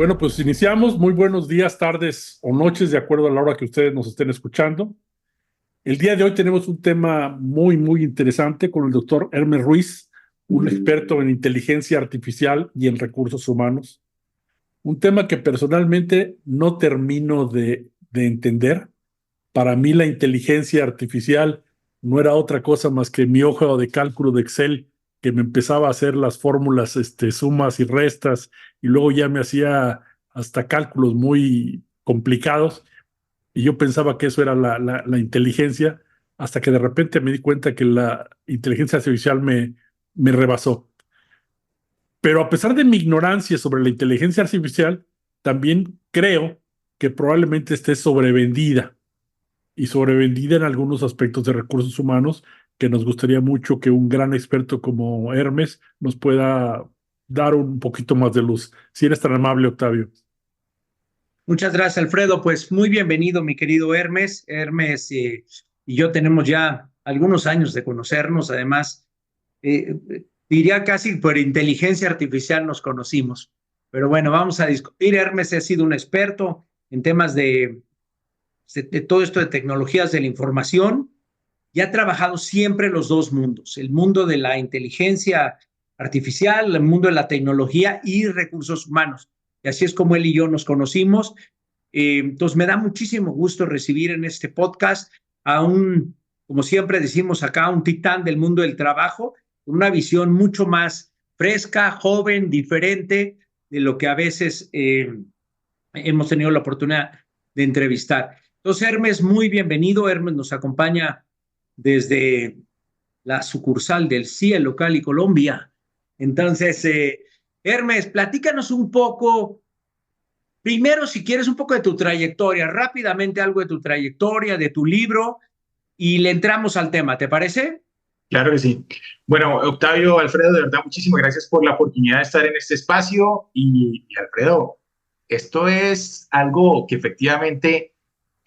Bueno, pues iniciamos. Muy buenos días, tardes o noches, de acuerdo a la hora que ustedes nos estén escuchando. El día de hoy tenemos un tema muy interesante con el doctor Hermes Ruiz, un experto en inteligencia artificial y en recursos humanos. Un tema que personalmente no termino de entender. Para mí la inteligencia artificial no era otra cosa más que mi hoja de cálculo de Excel que me empezaba a hacer las fórmulas, sumas y restas, y luego ya me hacía hasta cálculos muy complicados, y yo pensaba que eso era la inteligencia, hasta que de repente me di cuenta que la inteligencia artificial me rebasó. Pero a pesar de mi ignorancia sobre la inteligencia artificial, también creo que probablemente esté sobrevendida y sobrevendida en algunos aspectos de recursos humanos, que nos gustaría mucho que un gran experto como Hermes nos pueda dar un poquito más de luz. Si eres tan amable, Octavio. Muchas gracias, Alfredo. Pues muy bienvenido, mi querido Hermes. Hermes y yo tenemos ya algunos años de conocernos. Además, eh, diría casi por inteligencia artificial nos conocimos. Pero bueno, vamos a discutir. Hermes ha sido un experto en temas de todo esto de tecnologías de la información y ha trabajado siempre los dos mundos, el mundo de la inteligencia artificial, el mundo de la tecnología y recursos humanos. Y así es como él y yo nos conocimos. Entonces me da muchísimo gusto recibir en este podcast a un, como siempre decimos acá, un titán del mundo del trabajo, con una visión mucho más fresca, joven, diferente de lo que a veces hemos tenido la oportunidad de entrevistar. Entonces, Hermes, muy bienvenido. Hermes nos acompaña desde la sucursal del CIE local y Colombia. Entonces, Hermes, platícanos un poco, primero, si quieres, un poco de tu trayectoria, rápidamente algo de tu trayectoria, de tu libro, y le entramos al tema, ¿te parece? Claro que sí. Bueno, Octavio, Alfredo, de verdad, muchísimas gracias por la oportunidad de estar en este espacio. Y Alfredo, esto es algo que efectivamente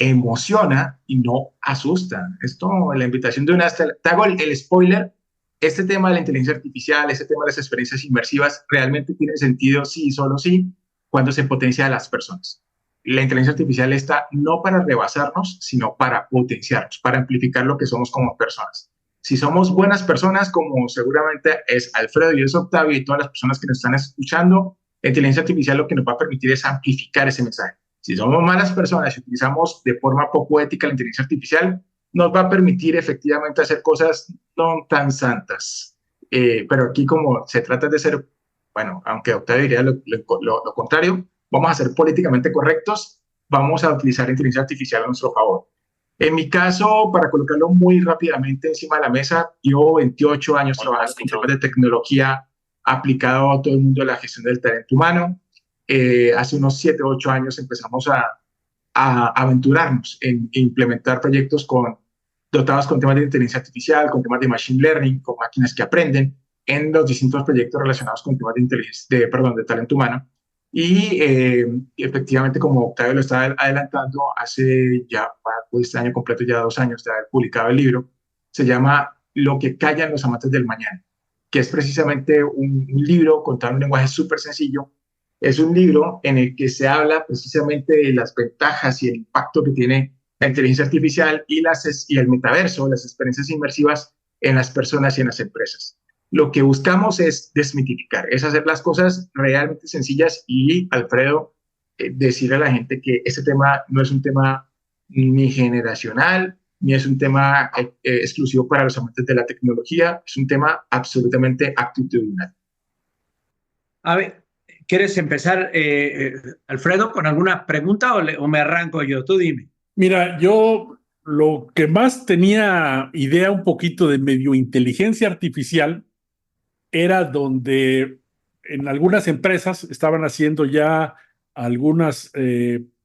emociona y no asusta. Esto, la invitación de una, te hago el spoiler, este tema de la inteligencia artificial, este tema de las experiencias inmersivas, realmente tiene sentido sí, solo sí, cuando se potencia a las personas. La inteligencia artificial está no para rebasarnos, sino para potenciarnos, para amplificar lo que somos como personas. Si somos buenas personas, como seguramente es Alfredo y es Octavio y todas las personas que nos están escuchando, la inteligencia artificial lo que nos va a permitir es amplificar ese mensaje. Si somos malas personas y utilizamos de forma poco ética la inteligencia artificial, nos va a permitir efectivamente hacer cosas no tan santas. Pero aquí como se trata de ser, bueno, aunque Octavio diría lo contrario, vamos a ser políticamente correctos, vamos a utilizar la inteligencia artificial a nuestro favor. En mi caso, para colocarlo muy rápidamente encima de la mesa, llevo 28 años trabajando en temas de tecnología aplicado a todo el mundo de la gestión del talento humano. Hace unos 7 o 8 años empezamos a aventurarnos en implementar proyectos dotados con temas de inteligencia artificial, con temas de machine learning, con máquinas que aprenden, en los distintos proyectos relacionados con temas de talento humano. Y efectivamente, como Octavio lo está adelantando, hace ya, este año completo, ya 2 años de haber publicado el libro, se llama Lo que callan los amantes del mañana, que es precisamente un libro contado en un lenguaje súper sencillo. Es un libro en el que se habla precisamente de las ventajas y el impacto que tiene la inteligencia artificial y el metaverso, las experiencias inmersivas en las personas y en las empresas. Lo que buscamos es desmitificar, es hacer las cosas realmente sencillas y, Alfredo, decirle a la gente que este tema no es un tema ni generacional, ni es un tema exclusivo para los amantes de la tecnología, es un tema absolutamente actitudinal. A ver, ¿quieres empezar, Alfredo, con alguna pregunta o me arranco yo? Tú dime. Mira, yo lo que más tenía idea un poquito de medio inteligencia artificial era donde en algunas empresas estaban haciendo ya algunas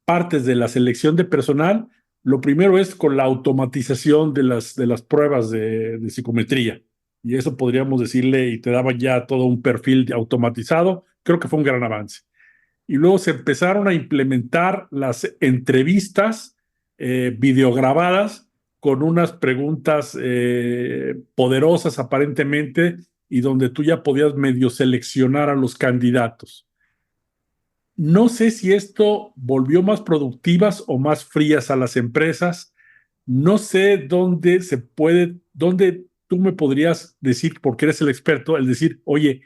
partes de la selección de personal. Lo primero es con la automatización de las pruebas de psicometría. Y eso podríamos decirle, y te daban ya todo un perfil automatizado. Creo que fue un gran avance. Y luego se empezaron a implementar las entrevistas videograbadas con unas preguntas poderosas aparentemente, y donde tú ya podías medio seleccionar a los candidatos. No sé si esto volvió más productivas o más frías a las empresas. No sé dónde tú me podrías decir, porque eres el experto, el decir, oye,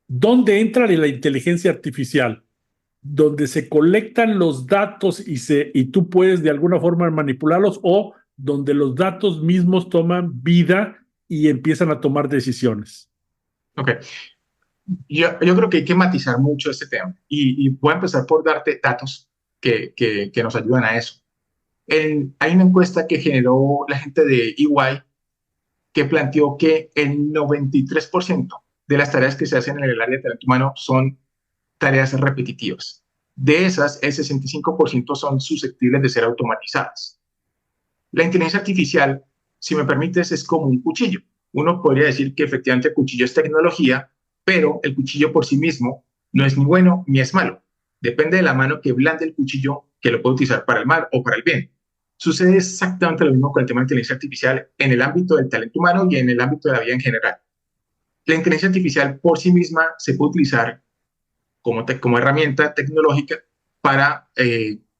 ¿dónde entra la inteligencia artificial? Donde se colectan los datos y tú puedes de alguna forma manipularlos, o donde los datos mismos toman vida y empiezan a tomar decisiones. Ok, yo creo que hay que matizar mucho este tema y voy a empezar por darte datos que nos ayudan a eso. Hay una encuesta que generó la gente de EY que planteó que el 93% de las tareas que se hacen en el área de talento humano son tareas repetitivas. De esas, el 65% son susceptibles de ser automatizadas. La inteligencia artificial, si me permites, es como un cuchillo. Uno podría decir que efectivamente el cuchillo es tecnología, pero el cuchillo por sí mismo no es ni bueno ni es malo. Depende de la mano que blande el cuchillo, que lo puede utilizar para el mal o para el bien. Sucede exactamente lo mismo con el tema de inteligencia artificial en el ámbito del talento humano y en el ámbito de la vida en general. La inteligencia artificial por sí misma se puede utilizar como herramienta tecnológica para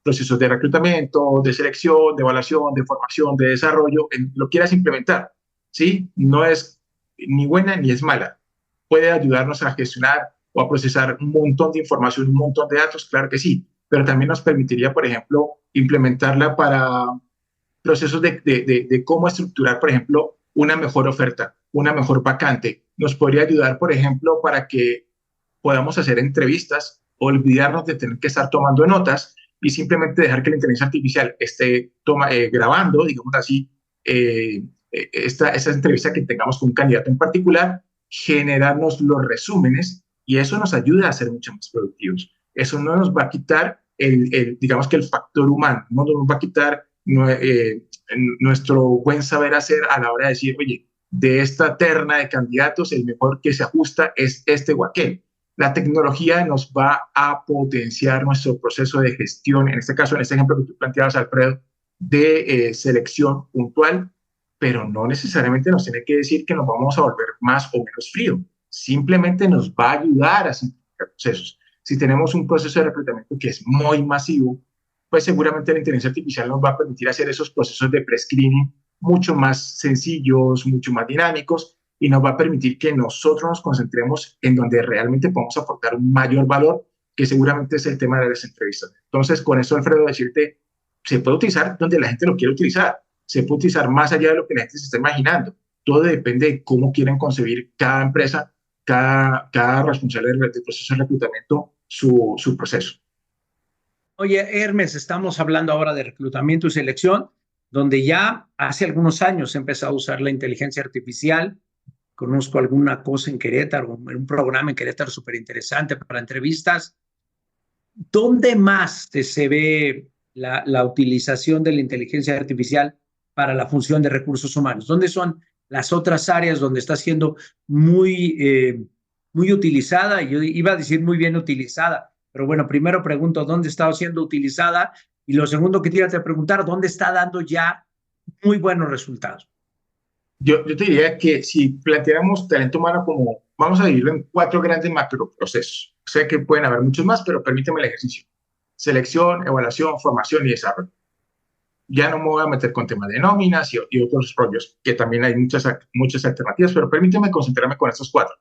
procesos de reclutamiento, de selección, de evaluación, de formación, de desarrollo, lo quieras implementar, ¿sí? No es ni buena ni es mala. Puede ayudarnos a gestionar o a procesar un montón de información, un montón de datos, claro que sí, pero también nos permitiría, por ejemplo, implementarla para procesos de cómo estructurar, por ejemplo, una mejor oferta, una mejor vacante. Nos podría ayudar, por ejemplo, para que podamos hacer entrevistas, olvidarnos de tener que estar tomando notas y simplemente dejar que la inteligencia artificial esté grabando, digamos así, esa entrevista que tengamos con un candidato en particular, generarnos los resúmenes y eso nos ayuda a ser mucho más productivos. Eso no nos va a quitar digamos que el factor humano, no nos va a quitar nuestro buen saber hacer a la hora de decir, oye, de esta terna de candidatos, el mejor que se ajusta es este o aquel. La tecnología nos va a potenciar nuestro proceso de gestión, en este caso, en este ejemplo que tú planteabas, Alfredo, de selección puntual, pero no necesariamente nos tiene que decir que nos vamos a volver más o menos frío. Simplemente nos va a ayudar a simplificar procesos. Si tenemos un proceso de reclutamiento que es muy masivo, pues seguramente la inteligencia artificial nos va a permitir hacer esos procesos de pre-screening mucho más sencillos, mucho más dinámicos, y nos va a permitir que nosotros nos concentremos en donde realmente podemos aportar un mayor valor, que seguramente es el tema de las entrevistas. Entonces, con eso, Alfredo, decirte, se puede utilizar donde la gente lo quiere utilizar, se puede utilizar más allá de lo que la gente se está imaginando. Todo depende de cómo quieren concebir cada empresa, cada responsable del proceso de reclutamiento, su proceso. Oye, Hermes, estamos hablando ahora de reclutamiento y selección, donde ya hace algunos años he empezado a usar la inteligencia artificial. Conozco alguna cosa en Querétaro, un programa en Querétaro súper interesante para entrevistas. ¿Dónde más se ve la utilización de la inteligencia artificial para la función de recursos humanos? ¿Dónde son las otras áreas donde está siendo muy utilizada? Yo iba a decir muy bien utilizada, pero bueno, primero pregunto dónde está siendo utilizada y lo segundo que te iba a preguntar, ¿dónde está dando ya muy buenos resultados? Yo te diría que si planteáramos talento humano como, vamos a dividirlo en 4 grandes macroprocesos. Sé que pueden haber muchos más, pero permíteme el ejercicio. Selección, evaluación, formación y desarrollo. Ya no me voy a meter con temas de nóminas y otros rollos, que también hay muchas alternativas, pero permíteme concentrarme con estos 4.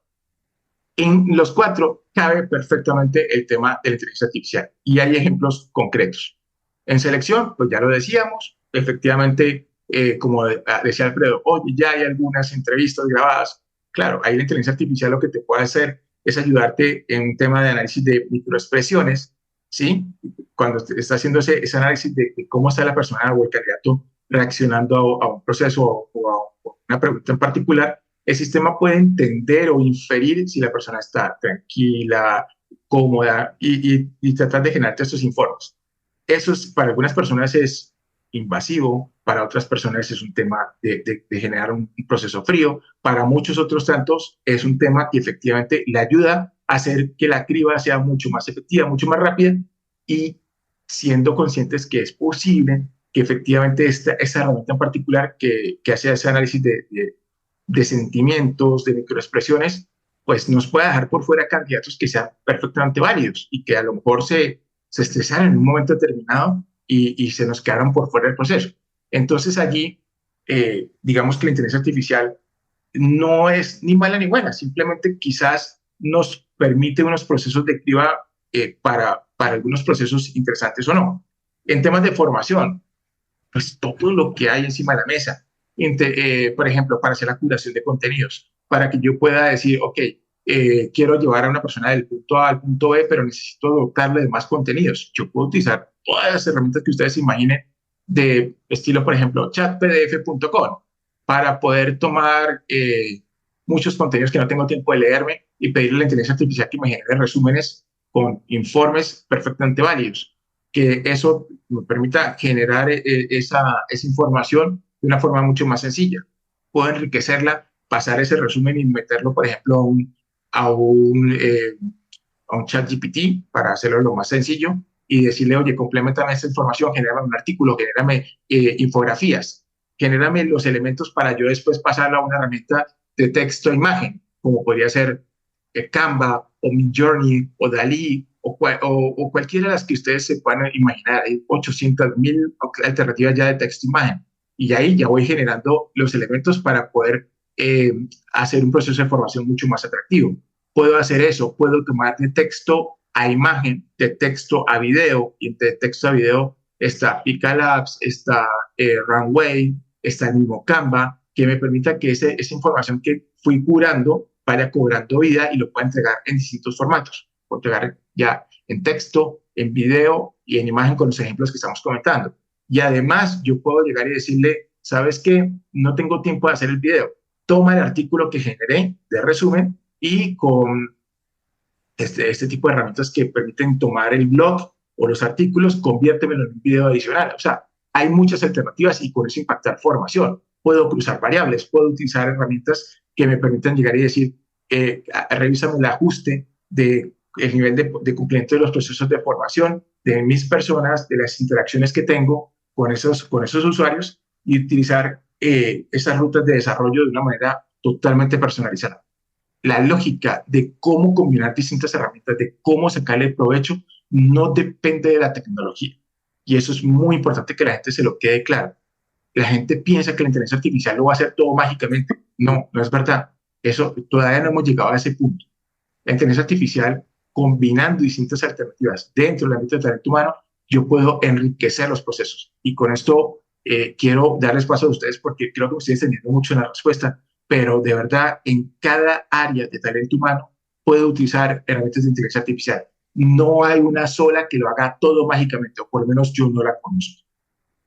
En los 4 cabe perfectamente el tema de la inteligencia artificial y hay ejemplos concretos. En selección, pues ya lo decíamos, efectivamente, como decía Alfredo, oye, ya hay algunas entrevistas grabadas. Claro, ahí la inteligencia artificial lo que te puede hacer es ayudarte en un tema de análisis de microexpresiones, ¿sí? Cuando está haciendo ese análisis de cómo está la persona o el candidato reaccionando a un proceso o a una pregunta en particular, el sistema puede entender o inferir si la persona está tranquila, cómoda y tratar de generarte estos informes. Eso para algunas personas es invasivo, para otras personas es un tema de generar un proceso frío, para muchos otros tantos es un tema que efectivamente le ayuda a hacer que la criba sea mucho más efectiva, mucho más rápida y siendo conscientes que es posible que efectivamente esa herramienta en particular que hace ese análisis de sentimientos, de microexpresiones, pues nos pueda dejar por fuera candidatos que sean perfectamente válidos y que a lo mejor se estresaran en un momento determinado y se nos quedaron por fuera del proceso. Entonces allí, digamos que la inteligencia artificial no es ni mala ni buena, simplemente quizás nos permite unos procesos de criba para algunos procesos interesantes o no. En temas de formación, pues todo lo que hay encima de la mesa. Por ejemplo, para hacer la curación de contenidos, para que yo pueda decir, ok, quiero llevar a una persona del punto A al punto B, pero necesito dotarle de más contenidos. Yo puedo utilizar todas las herramientas que ustedes imaginen de estilo, por ejemplo, chatpdf.com, para poder tomar muchos contenidos que no tengo tiempo de leerme y pedirle a la inteligencia artificial que me genere resúmenes con informes perfectamente válidos, que eso me permita generar esa información de una forma mucho más sencilla. Puedo enriquecerla, pasar ese resumen y meterlo, por ejemplo, a un chat GPT para hacerlo lo más sencillo y decirle, oye, complementame esta información, genérame un artículo, genérame infografías, genérame los elementos para yo después pasarla a una herramienta de texto a imagen, como podría ser Canva o Midjourney o Dalí o cualquiera de las que ustedes se puedan imaginar. Hay 800,000 alternativas ya de texto e imagen. Y ahí ya voy generando los elementos para poder hacer un proceso de formación mucho más atractivo. Puedo hacer eso, puedo tomar de texto a imagen, de texto a video, y de texto a video está Pika Labs, está Runway, está el mismo Canva, que me permita que esa información que fui curando vaya cobrando vida y lo pueda entregar en distintos formatos. Puedo entregar ya en texto, en video y en imagen con los ejemplos que estamos comentando. Y además yo puedo llegar y decirle, ¿sabes qué? No tengo tiempo de hacer el video. Toma el artículo que generé de resumen y con este tipo de herramientas que permiten tomar el blog o los artículos, conviértemelo en un video adicional. O sea, hay muchas alternativas y con eso impactar formación. Puedo cruzar variables, puedo utilizar herramientas que me permitan llegar y decir, revísame el ajuste del nivel de cumplimiento de los procesos de formación de mis personas, de las interacciones que tengo con esos usuarios y utilizar esas rutas de desarrollo de una manera totalmente personalizada. La lógica de cómo combinar distintas herramientas, de cómo sacarle provecho, no depende de la tecnología. Y eso es muy importante que la gente se lo quede claro. La gente piensa que la inteligencia artificial lo va a hacer todo mágicamente. No, no es verdad. Eso todavía no hemos llegado a ese punto. La inteligencia artificial, combinando distintas alternativas dentro del ámbito del talento humano, yo puedo enriquecer los procesos. Y con esto quiero darles paso a ustedes porque creo que me estoy extendiendo mucho en la respuesta, pero de verdad en cada área de talento humano puedo utilizar herramientas de inteligencia artificial. No hay una sola que lo haga todo mágicamente, o por lo menos yo no la conozco.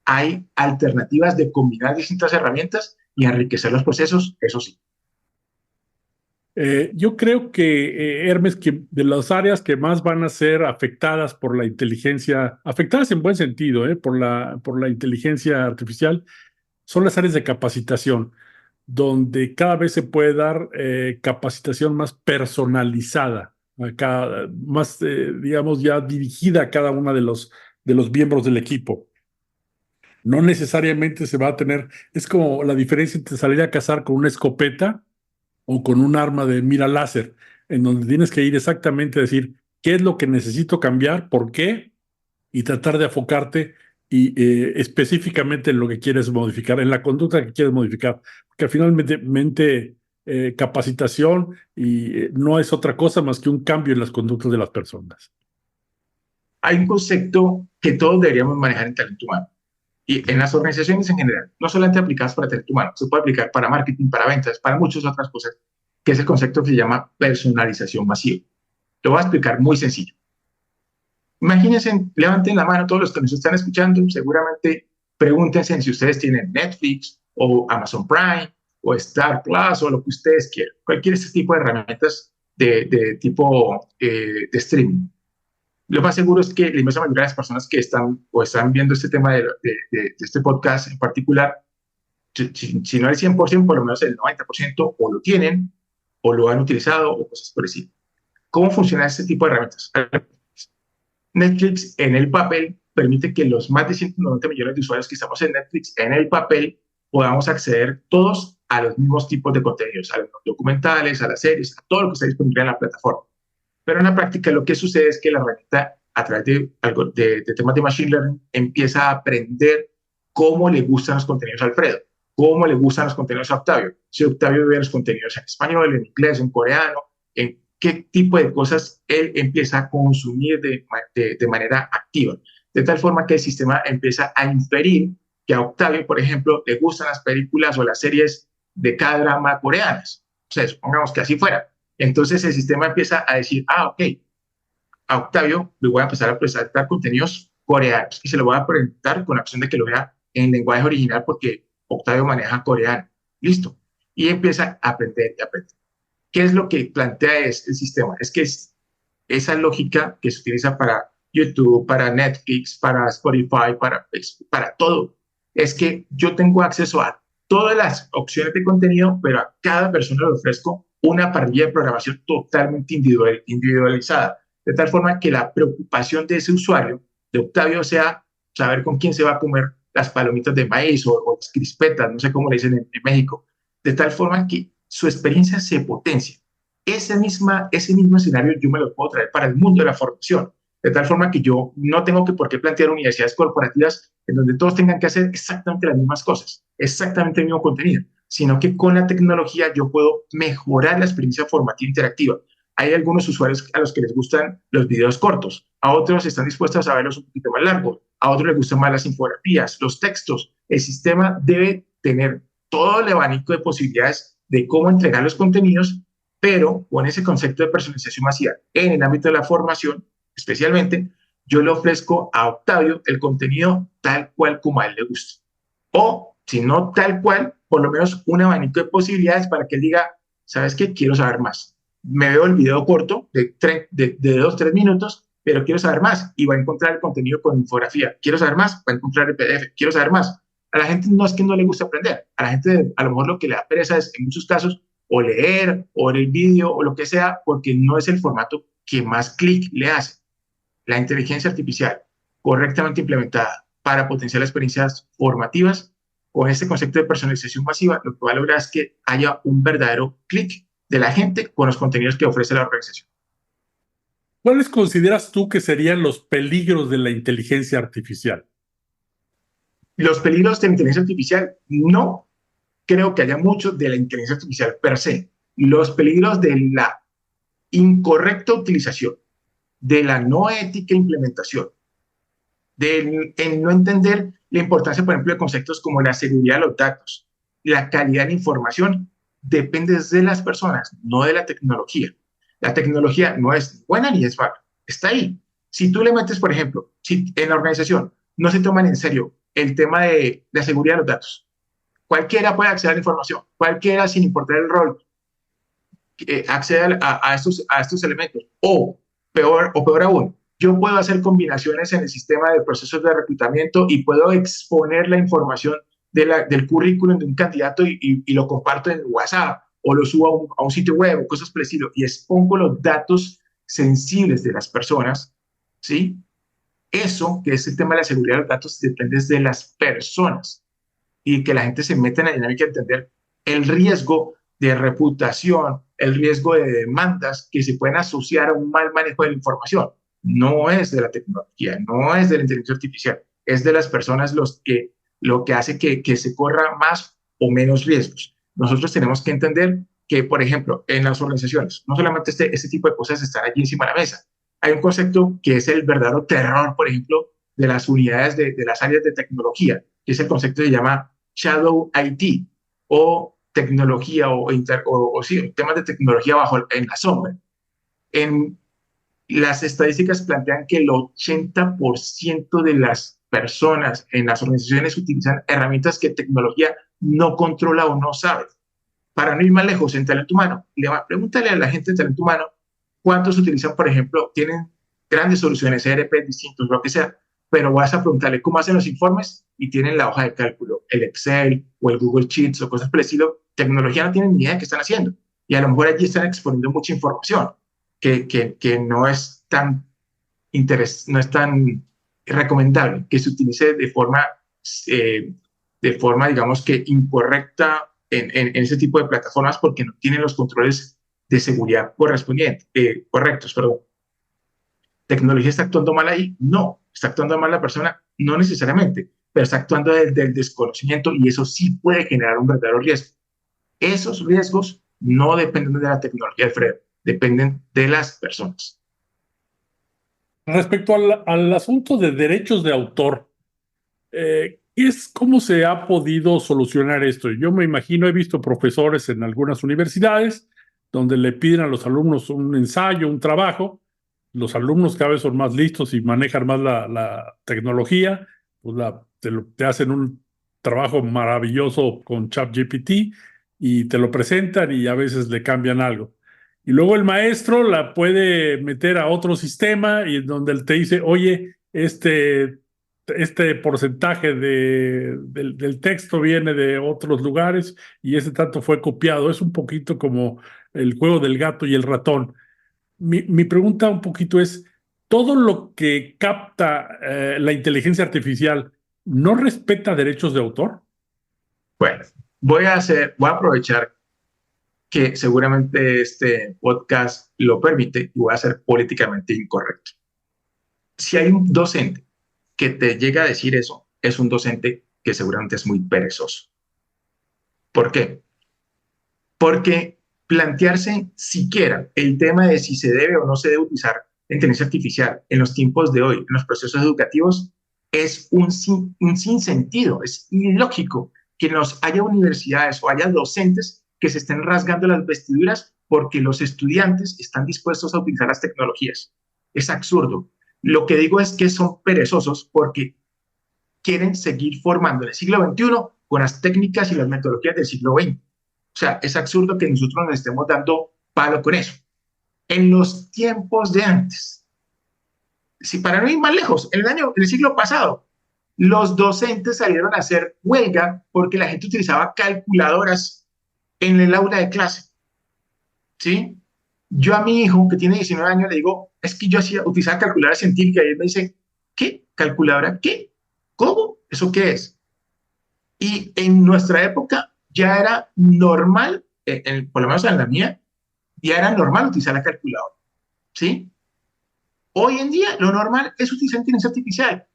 Hay alternativas de combinar distintas herramientas y enriquecer los procesos, eso sí. Yo creo que, Hermes, que de las áreas que más van a ser afectadas por la inteligencia, afectadas en buen sentido, por la inteligencia artificial, son las áreas de capacitación, donde cada vez se puede dar capacitación más personalizada, más, digamos, ya dirigida a cada uno de los miembros del equipo. No necesariamente se va a tener, es como la diferencia entre salir a cazar con una escopeta o con un arma de mira láser, en donde tienes que ir exactamente a decir qué es lo que necesito cambiar, por qué, y tratar de enfocarte y específicamente en lo que quieres modificar, en la conducta que quieres modificar, porque finalmente capacitación no es otra cosa más que un cambio en las conductas de las personas. Hay un concepto que todos deberíamos manejar en talento humano y en las organizaciones en general, no solamente aplicadas para talento humano, se puede aplicar para marketing, para ventas, para muchas otras cosas, que es el concepto que se llama personalización masiva. Lo voy a explicar muy sencillo. Imagínense, levanten la mano todos los que nos están escuchando, seguramente pregúntense si ustedes tienen Netflix o Amazon Prime o Star Plus o lo que ustedes quieran, cualquier este tipo de herramientas de tipo de streaming. Lo más seguro es que la inmensa mayoría de las personas que están viendo este tema de este podcast en particular, si no el 100%, por lo menos el 90% o lo tienen o lo han utilizado o cosas por decir. ¿Cómo funciona este tipo de herramientas? Netflix en el papel permite que los más de 190 millones de usuarios que estamos en Netflix en el papel podamos acceder todos a los mismos tipos de contenidos, a los documentales, a las series, a todo lo que está disponible en la plataforma. Pero en la práctica lo que sucede es que la herramienta, a través de temas de Machine Learning, empieza a aprender cómo le gustan los contenidos a Alfredo, cómo le gustan los contenidos a Octavio. Si Octavio ve los contenidos en español, en inglés, en coreano, en qué tipo de cosas él empieza a consumir de manera activa. De tal forma que el sistema empieza a inferir que a Octavio, por ejemplo, le gustan las películas o las series de K-drama coreanas. O sea, supongamos que así fuera. Entonces el sistema empieza a decir, ok, a Octavio le voy a empezar a presentar contenidos coreanos y se lo voy a presentar con la opción de que lo vea en lenguaje original porque Octavio maneja coreano. Listo. Y empieza a aprender y aprender. ¿Qué es lo que plantea el sistema? Es que es esa lógica que se utiliza para YouTube, para Netflix, para Spotify, para todo. Es que yo tengo acceso a todas las opciones de contenido, pero a cada persona le ofrezco una parrilla de programación totalmente individualizada. De tal forma que la preocupación de ese usuario, de Octavio, sea saber con quién se va a comer las palomitas de maíz o las crispetas, no sé cómo le dicen en México. De tal forma que su experiencia se potencia. Ese mismo escenario yo me lo puedo traer para el mundo de la formación, de tal forma que yo no tengo por qué plantear universidades corporativas en donde todos tengan que hacer exactamente las mismas cosas, exactamente el mismo contenido, sino que con la tecnología yo puedo mejorar la experiencia formativa interactiva. Hay algunos usuarios a los que les gustan los videos cortos, a otros están dispuestos a verlos un poquito más largos, a otros les gustan más las infografías, los textos. El sistema debe tener todo el abanico de posibilidades de cómo entregar los contenidos, pero con ese concepto de personalización masiva en el ámbito de la formación, especialmente, yo le ofrezco a Octavio el contenido tal cual como a él le gusta. O, si no tal cual, por lo menos un abanico de posibilidades para que él diga, ¿sabes qué? Quiero saber más. Me veo el video corto de 2-3 minutos, pero quiero saber más y va a encontrar el contenido con infografía. Quiero saber más, va a encontrar el PDF. Quiero saber más. A la gente no es que no le guste aprender. A la gente a lo mejor lo que le da pereza es, en muchos casos, o leer, o ver el vídeo, o lo que sea, porque no es el formato que más clic le hace. La inteligencia artificial correctamente implementada para potenciar experiencias formativas, con este concepto de personalización masiva, lo que va a lograr es que haya un verdadero clic de la gente con los contenidos que ofrece la organización. ¿Cuáles consideras tú que serían los peligros de la inteligencia artificial? Los peligros de la inteligencia artificial, no creo que haya muchos de la inteligencia artificial per se. Los peligros de la incorrecta utilización, de la no ética implementación, de no entender la importancia, por ejemplo, de conceptos como la seguridad de los datos, la calidad de la información, depende de las personas, no de la tecnología. La tecnología no es buena ni es mala, está ahí. Si tú le metes, por ejemplo, si en la organización no se toman en serio el tema de la seguridad de los datos, cualquiera puede acceder a la información, cualquiera sin importar el rol, accede a estos elementos, o peor aún, yo puedo hacer combinaciones en el sistema de procesos de reclutamiento y puedo exponer la información del currículum de un candidato y lo comparto en WhatsApp o lo subo a un sitio web o cosas por el estilo y expongo los datos sensibles de las personas, ¿sí? Eso, que es el tema de la seguridad de los datos, depende de las personas y que la gente se meta en la dinámica de entender el riesgo de reputación, el riesgo de demandas que se pueden asociar a un mal manejo de la información. No es de la tecnología, no es de la inteligencia artificial, es de las personas lo que hace que se corra más o menos riesgos. Nosotros tenemos que entender que, por ejemplo, en las organizaciones, no solamente este tipo de cosas están allí encima de la mesa. Hay un concepto que es el verdadero terror, por ejemplo, de las unidades de las áreas de tecnología, que es el concepto que se llama Shadow IT, o tecnología, o sí, temas de tecnología en la sombra. Las estadísticas plantean que el 80% de las personas en las organizaciones utilizan herramientas que tecnología no controla o no sabe. Para no ir más lejos, en talento humano, pregúntale a la gente de talento humano cuántos utilizan, por ejemplo, tienen grandes soluciones, ERP distintos, lo que sea, pero vas a preguntarle cómo hacen los informes y tienen la hoja de cálculo, el Excel o el Google Sheets o cosas por el estilo. Tecnología no tienen ni idea de qué están haciendo y a lo mejor allí están exponiendo mucha información que no es tan recomendable que se utilice de forma, digamos que incorrecta en ese tipo de plataformas porque no tienen los controles de seguridad correctos. Perdón. ¿Tecnología está actuando mal ahí? No. ¿Está actuando mal la persona? No necesariamente, pero está actuando desde el desconocimiento y eso sí puede generar un verdadero riesgo. Esos riesgos no dependen de la tecnología, Alfredo, dependen de las personas. Respecto al asunto de derechos de autor, ¿cómo se ha podido solucionar esto? Yo me imagino, he visto profesores en algunas universidades donde le piden a los alumnos un ensayo, un trabajo. Los alumnos cada vez son más listos y manejan más la tecnología, pues te hacen un trabajo maravilloso con ChatGPT y te lo presentan y a veces le cambian algo. Y luego el maestro la puede meter a otro sistema y donde él te dice, oye, este porcentaje del texto viene de otros lugares y ese tanto fue copiado. Es un poquito como el juego del gato y el ratón. Mi pregunta un poquito es, ¿todo lo que capta la inteligencia artificial no respeta derechos de autor? Bueno, voy a aprovechar que seguramente este podcast lo permite y voy a ser políticamente incorrecto. Si hay un docente que te llega a decir eso, es un docente que seguramente es muy perezoso. ¿Por qué? Porque plantearse siquiera el tema de si se debe o no se debe utilizar la inteligencia artificial en los tiempos de hoy, en los procesos educativos, es un sinsentido, es ilógico que haya universidades o haya docentes que se estén rasgando las vestiduras porque los estudiantes están dispuestos a utilizar las tecnologías. Es absurdo. Lo que digo es que son perezosos porque quieren seguir formando en el siglo XXI con las técnicas y las metodologías del siglo XX. O sea, es absurdo que nosotros nos estemos dando palo con eso. En los tiempos de antes, si para no ir más lejos, en el siglo pasado, los docentes salieron a hacer huelga porque la gente utilizaba calculadoras en el aula de clase. ¿Sí? Yo a mi hijo, que tiene 19 años, le digo, es que yo utilizaba calculadora científica y él me dice, ¿qué? ¿Calculadora qué? ¿Cómo? ¿Eso qué es? Y en nuestra época ya era normal, por lo menos en la mía, ya era normal utilizar la calculadora. ¿Sí? Hoy en día lo normal es utilizar inteligencia artificial.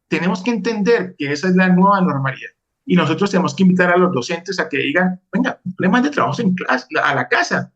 Tenemos que entender que esa es la nueva normalidad. Y nosotros tenemos que invitar a los docentes a que digan, venga, no le mande trabajos en clase, a la casa.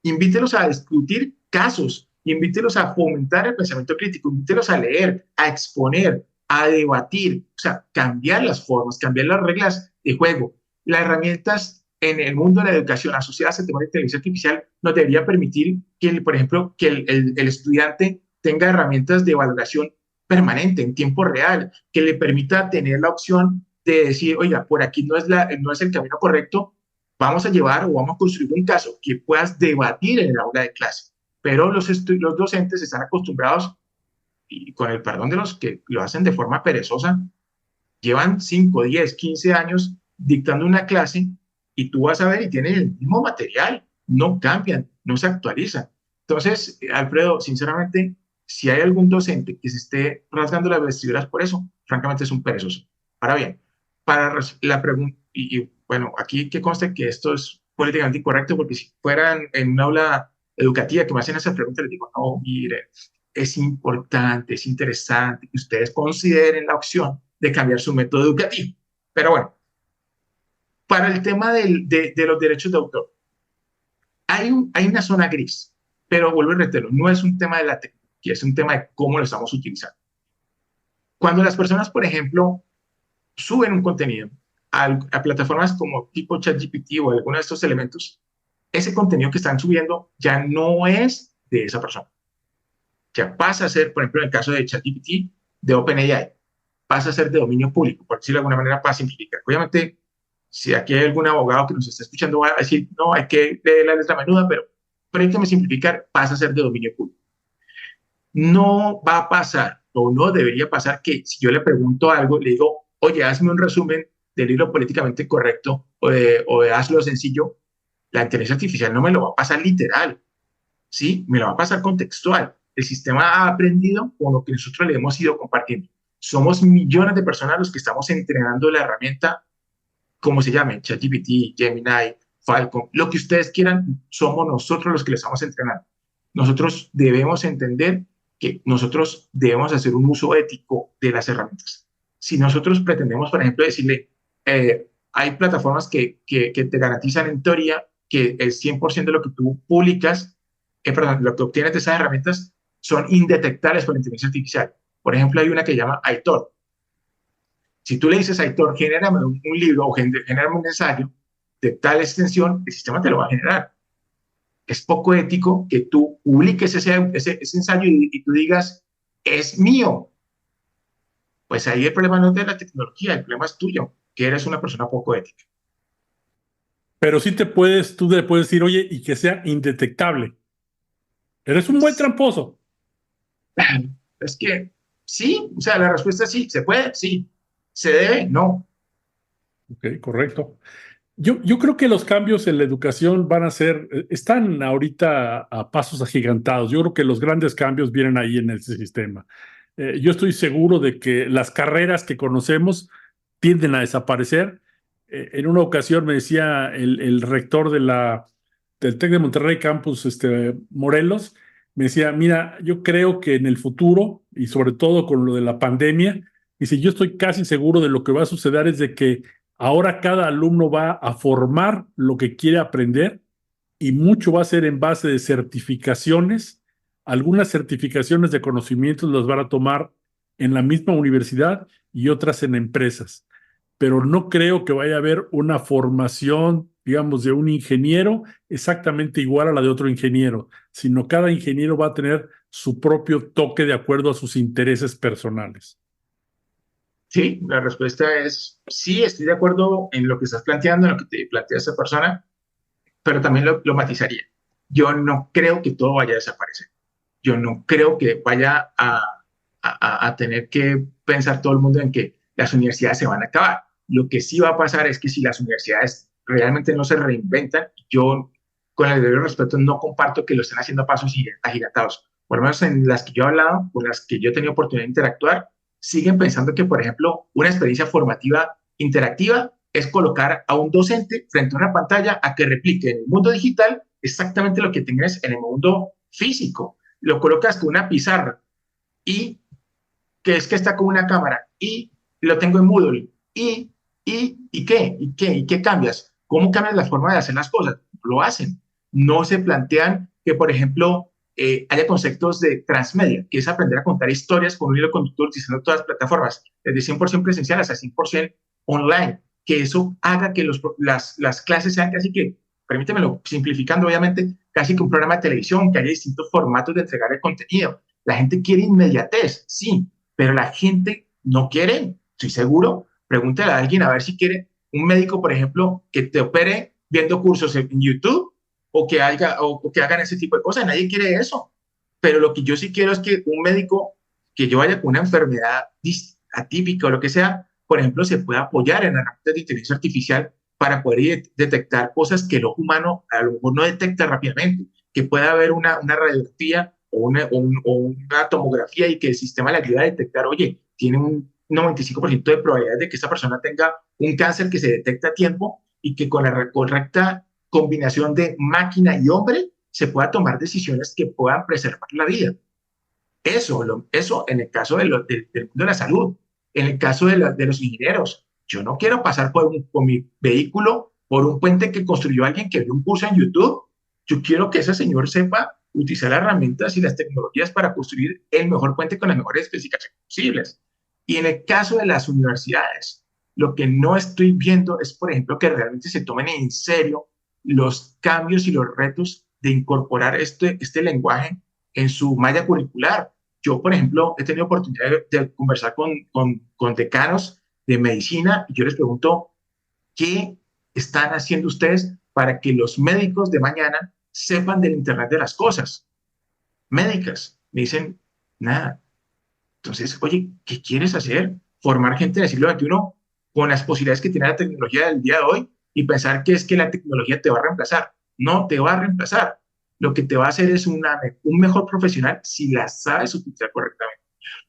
Invítelos a discutir casos, invítelos a fomentar el pensamiento crítico, invítelos a leer, a exponer, a debatir, o sea, cambiar las formas, cambiar las reglas de juego. Las herramientas en el mundo de la educación asociadas al tema de inteligencia artificial nos debería permitir que, por ejemplo, que el estudiante tenga herramientas de valoración permanente, en tiempo real, que le permita tener la opción de decir, oiga, por aquí no es el camino correcto, vamos a llevar o vamos a construir un caso que puedas debatir en el aula de clase. Pero los docentes están acostumbrados, y con el perdón de los que lo hacen de forma perezosa, llevan 5, 10, 15 años dictando una clase y tú vas a ver y tienen el mismo material, no cambian, no se actualizan. Entonces, Alfredo, sinceramente, si hay algún docente que se esté rasgando las vestiduras por eso, francamente es un perezoso. Ahora bien, para la pregunta, y bueno, aquí que conste que esto es políticamente incorrecto, porque si fueran en una aula educativa que me hacen esa pregunta, les digo, no, miren, es importante, es interesante que ustedes consideren la opción de cambiar su método educativo. Pero bueno, para el tema de los derechos de autor, hay una zona gris, pero vuelvo a reiterar, no es un tema de la tecnología, es un tema de cómo lo estamos utilizando. Cuando las personas, por ejemplo, suben un contenido a plataformas como tipo ChatGPT o alguno de estos elementos, ese contenido que están subiendo ya no es de esa persona. Ya pasa a ser, por ejemplo, en el caso de ChatGPT, de OpenAI, pasa a ser de dominio público, por decirlo de alguna manera, para simplificar. Obviamente, si aquí hay algún abogado que nos está escuchando, va a decir, no, hay que leer la letra menuda, pero hay que simplificar, pasa a ser de dominio público. No va a pasar, o no debería pasar, que si yo le pregunto algo, le digo, oye, hazme un resumen del libro políticamente correcto, o hazlo sencillo, la inteligencia artificial no me lo va a pasar literal, ¿sí? Me lo va a pasar contextual. El sistema ha aprendido con lo que nosotros le hemos ido compartiendo. Somos millones de personas los que estamos entrenando la herramienta como se llame, ChatGPT, Gemini, Falcon, lo que ustedes quieran, somos nosotros los que les estamos entrenando. Nosotros debemos entender que nosotros debemos hacer un uso ético de las herramientas. Si nosotros pretendemos, por ejemplo, decirle, hay plataformas que te garantizan en teoría que el 100% de lo que tú publicas, perdón, lo que obtienes de esas herramientas son indetectables por la inteligencia artificial. Por ejemplo, hay una que se llama Aitor. Si tú le dices a Aitor, genérame un libro o genérame un ensayo de tal extensión, el sistema te lo va a generar. Es poco ético que tú publiques ese ensayo y tú digas, es mío. Pues ahí el problema no es de la tecnología, el problema es tuyo, que eres una persona poco ética. Pero sí tú le puedes decir, oye, y que sea indetectable. Eres un buen tramposo. Es que sí, o sea, la respuesta es sí, se puede, sí, se debe, no. Ok, correcto. Yo creo que los cambios en la educación están ahorita a pasos agigantados. Yo creo que los grandes cambios vienen ahí en ese sistema. Yo estoy seguro de que las carreras que conocemos tienden a desaparecer. En una ocasión me decía el rector del TEC de Monterrey Campus, Morelos, me decía, mira, yo creo que en el futuro, y sobre todo con lo de la pandemia, dice, yo estoy casi seguro de lo que va a suceder es de que ahora cada alumno va a formar lo que quiere aprender y mucho va a ser en base de certificaciones. Algunas certificaciones de conocimientos las van a tomar en la misma universidad y otras en empresas. Pero no creo que vaya a haber una formación, digamos, de un ingeniero exactamente igual a la de otro ingeniero, sino cada ingeniero va a tener su propio toque de acuerdo a sus intereses personales. Sí, la respuesta es sí, estoy de acuerdo en lo que estás planteando, en lo que te plantea esa persona, pero también lo matizaría. Yo no creo que todo vaya a desaparecer. Yo no creo que vaya a tener que pensar todo el mundo en que las universidades se van a acabar. Lo que sí va a pasar es que si las universidades realmente no se reinventan, yo con el debido respeto no comparto que lo estén haciendo a pasos agigantados. Por lo menos en las que yo he hablado, con las que yo he tenido oportunidad de interactuar, siguen pensando que, por ejemplo, una experiencia formativa interactiva es colocar a un docente frente a una pantalla a que replique en el mundo digital exactamente lo que tengas en el mundo físico. Lo colocas con una pizarra y que es que está con una cámara y lo tengo en Moodle ¿y qué cambias? ¿Cómo cambias la forma de hacer las cosas? Lo hacen. No se plantean que, por ejemplo, haya conceptos de transmedia, que es aprender a contar historias con un hilo conductor utilizando todas las plataformas, desde 100% presencial hasta 100% online, que eso haga que las clases sean casi que, permítemelo, simplificando obviamente, casi que un programa de televisión, que haya distintos formatos de entregar el contenido. La gente quiere inmediatez, sí, pero la gente no quiere, estoy seguro. Pregúntale a alguien a ver si quiere un médico, por ejemplo, que te opere viendo cursos en YouTube o que hagan ese tipo de cosas. Nadie quiere eso. Pero lo que yo sí quiero es que un médico que yo vaya con una enfermedad atípica o lo que sea, por ejemplo, se pueda apoyar en herramientas de inteligencia artificial para poder detectar cosas que el ojo humano a lo mejor no detecta rápidamente, que pueda haber una radiografía o una tomografía y que el sistema le ayude a detectar, oye, tiene un 95% de probabilidades de que esta persona tenga un cáncer que se detecta a tiempo y que con la correcta combinación de máquina y hombre se pueda tomar decisiones que puedan preservar la vida. Eso en el caso del mundo de la salud. En el caso de los ingenieros, yo no quiero pasar con mi vehículo por un puente que construyó alguien que vio un curso en YouTube. Yo quiero que ese señor sepa utilizar las herramientas y las tecnologías para construir el mejor puente con las mejores especificaciones posibles. Y en el caso de las universidades, lo que no estoy viendo es, por ejemplo, que realmente se tomen en serio los cambios y los retos de incorporar este lenguaje en su malla curricular. Yo, por ejemplo, he tenido oportunidad de conversar con decanos de medicina y yo les pregunto, ¿qué están haciendo ustedes para que los médicos de mañana sepan del Internet de las cosas médicas? Me dicen, nada. Entonces, oye, ¿qué quieres hacer? Formar gente del siglo XXI con las posibilidades que tiene la tecnología del día de hoy y pensar que es que la tecnología te va a reemplazar. No te va a reemplazar. Lo que te va a hacer es un mejor profesional si la sabes utilizar correctamente.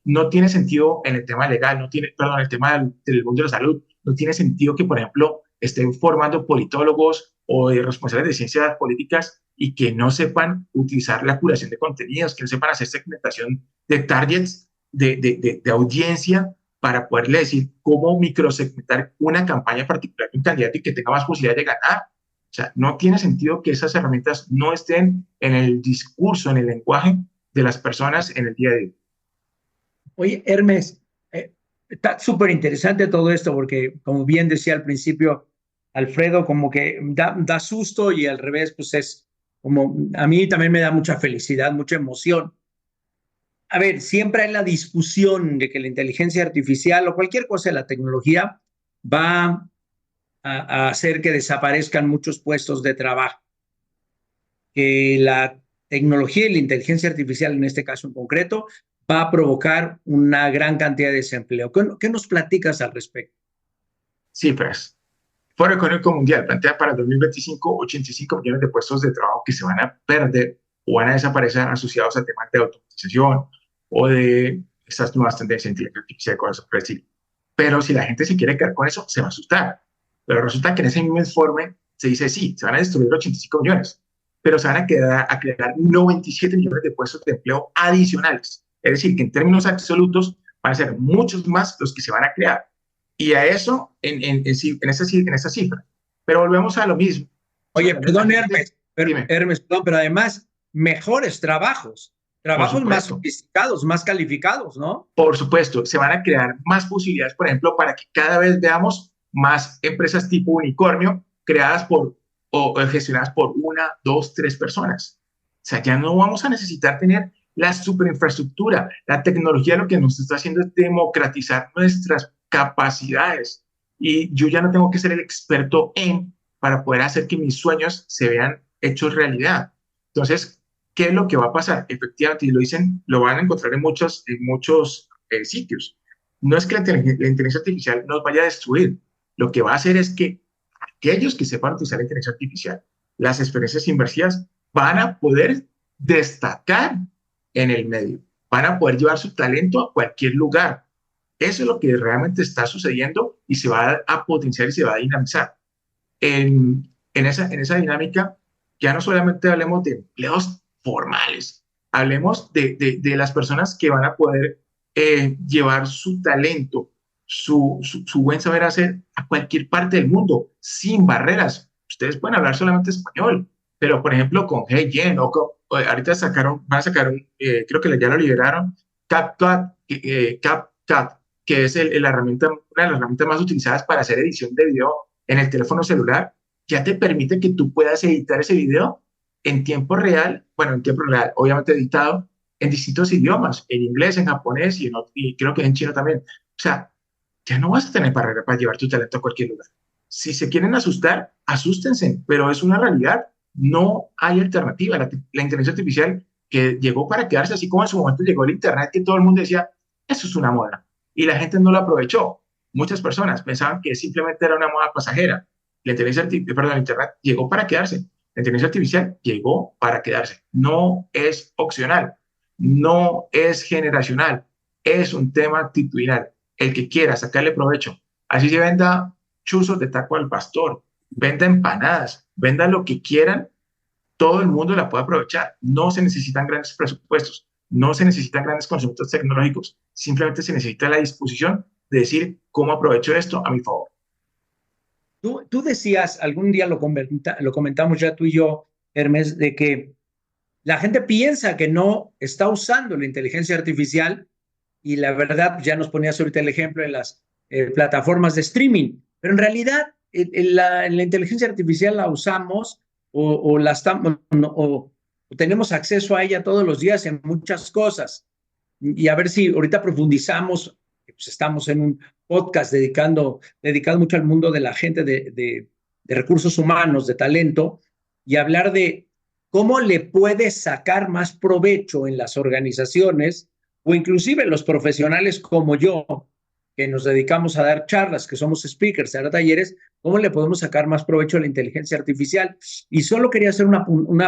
No tiene sentido en el tema legal, el tema del mundo de la salud, no tiene sentido que, por ejemplo, estén formando politólogos o responsables de ciencias políticas y que no sepan utilizar la curación de contenidos, que no sepan hacer segmentación de targets, de audiencia, para poderle decir cómo microsegmentar una campaña particular de un candidato y que tenga más posibilidades de ganar. O sea, no tiene sentido que esas herramientas no estén en el discurso, en el lenguaje de las personas en el día de hoy. Oye, Hermes, está súper interesante todo esto porque, como bien decía al principio, Alfredo, como que da susto y al revés, pues es como, a mí también me da mucha felicidad, mucha emoción. A ver, siempre hay la discusión de que la inteligencia artificial o cualquier cosa de la tecnología va a hacer que desaparezcan muchos puestos de trabajo, que la tecnología y la inteligencia artificial, en este caso en concreto, va a provocar una gran cantidad de desempleo. ¿Qué nos platicas al respecto? Cifras. Foro Económico Mundial plantea para el 2025 85 millones de puestos de trabajo que se van a perder o van a desaparecer asociados a temas de automatización o de estas nuevas tendencias de inteligencia artificial, cosas por decir. Pero si la gente se quiere quedar con eso, se va a asustar. Pero resulta que en ese mismo informe se dice, sí, se van a destruir 85 millones, pero se van a crear 97 millones de puestos de empleo adicionales. Es decir, que en términos absolutos van a ser muchos más los que se van a crear. Y a eso en esa cifra. Pero volvemos a lo mismo. Oye, perdón, Hermes, perdón, pero además, mejores trabajos más sofisticados, más calificados, ¿no? Por supuesto, se van a crear más posibilidades, por ejemplo, para que cada vez veamos más empresas tipo unicornio creadas por o gestionadas por 1, 2, 3 personas. O sea, ya no vamos a necesitar tener la superinfraestructura. La tecnología lo que nos está haciendo es democratizar nuestras capacidades. Y yo ya no tengo que ser el experto para poder hacer que mis sueños se vean hechos realidad. Entonces, ¿qué es lo que va a pasar? Efectivamente, y lo dicen, lo van a encontrar en muchos sitios. No es que la inteligencia artificial nos vaya a destruir. Lo que va a hacer es que aquellos que sepan utilizar la inteligencia artificial, las experiencias inmersivas, van a poder destacar en el medio, van a poder llevar su talento a cualquier lugar. Eso es lo que realmente está sucediendo y se va a potenciar y se va a dinamizar. En esa dinámica, ya no solamente hablemos de empleos formales, hablemos de las personas que van a poder llevar su talento, su buen saber hacer a cualquier parte del mundo, sin barreras. Ustedes pueden hablar solamente español, pero por ejemplo con HeyGen ahorita van a sacar creo que ya lo liberaron, CapCut, que es una de las herramientas más utilizadas para hacer edición de video en el teléfono celular. Ya te permite que tú puedas editar ese video en tiempo real, obviamente editado en distintos idiomas, en inglés, en japonés y creo que en chino también. O sea, ya no vas a tener barrera para llevar tu talento a cualquier lugar. Si se quieren asustar, asústense, pero es una realidad. No hay alternativa. La inteligencia artificial que llegó para quedarse, así como en su momento llegó el Internet, que todo el mundo decía, eso es una moda. Y la gente no lo aprovechó. Muchas personas pensaban que simplemente era una moda pasajera. El Internet llegó para quedarse. La inteligencia artificial llegó para quedarse. No es opcional. No es generacional. Es un tema actitudinal. El que quiera sacarle provecho. Así se venda chuzos de taco al pastor, venda empanadas, venda lo que quieran, todo el mundo la puede aprovechar. No se necesitan grandes presupuestos, no se necesitan grandes conceptos tecnológicos, simplemente se necesita la disposición de decir cómo aprovecho esto a mi favor. Tú decías, algún día lo comentamos ya tú y yo, Hermes, de que la gente piensa que no está usando la inteligencia artificial y la verdad, ya nos ponías ahorita el ejemplo de las plataformas de streaming, pero en realidad la inteligencia artificial la usamos o tenemos acceso a ella todos los días en muchas cosas. Y a ver si ahorita profundizamos, pues estamos en un podcast dedicado mucho al mundo de la gente de recursos humanos, de talento, y hablar de cómo le puedes sacar más provecho en las organizaciones o inclusive los profesionales como yo, que nos dedicamos a dar charlas, que somos speakers, a dar talleres, cómo le podemos sacar más provecho a la inteligencia artificial. Y solo quería hacer un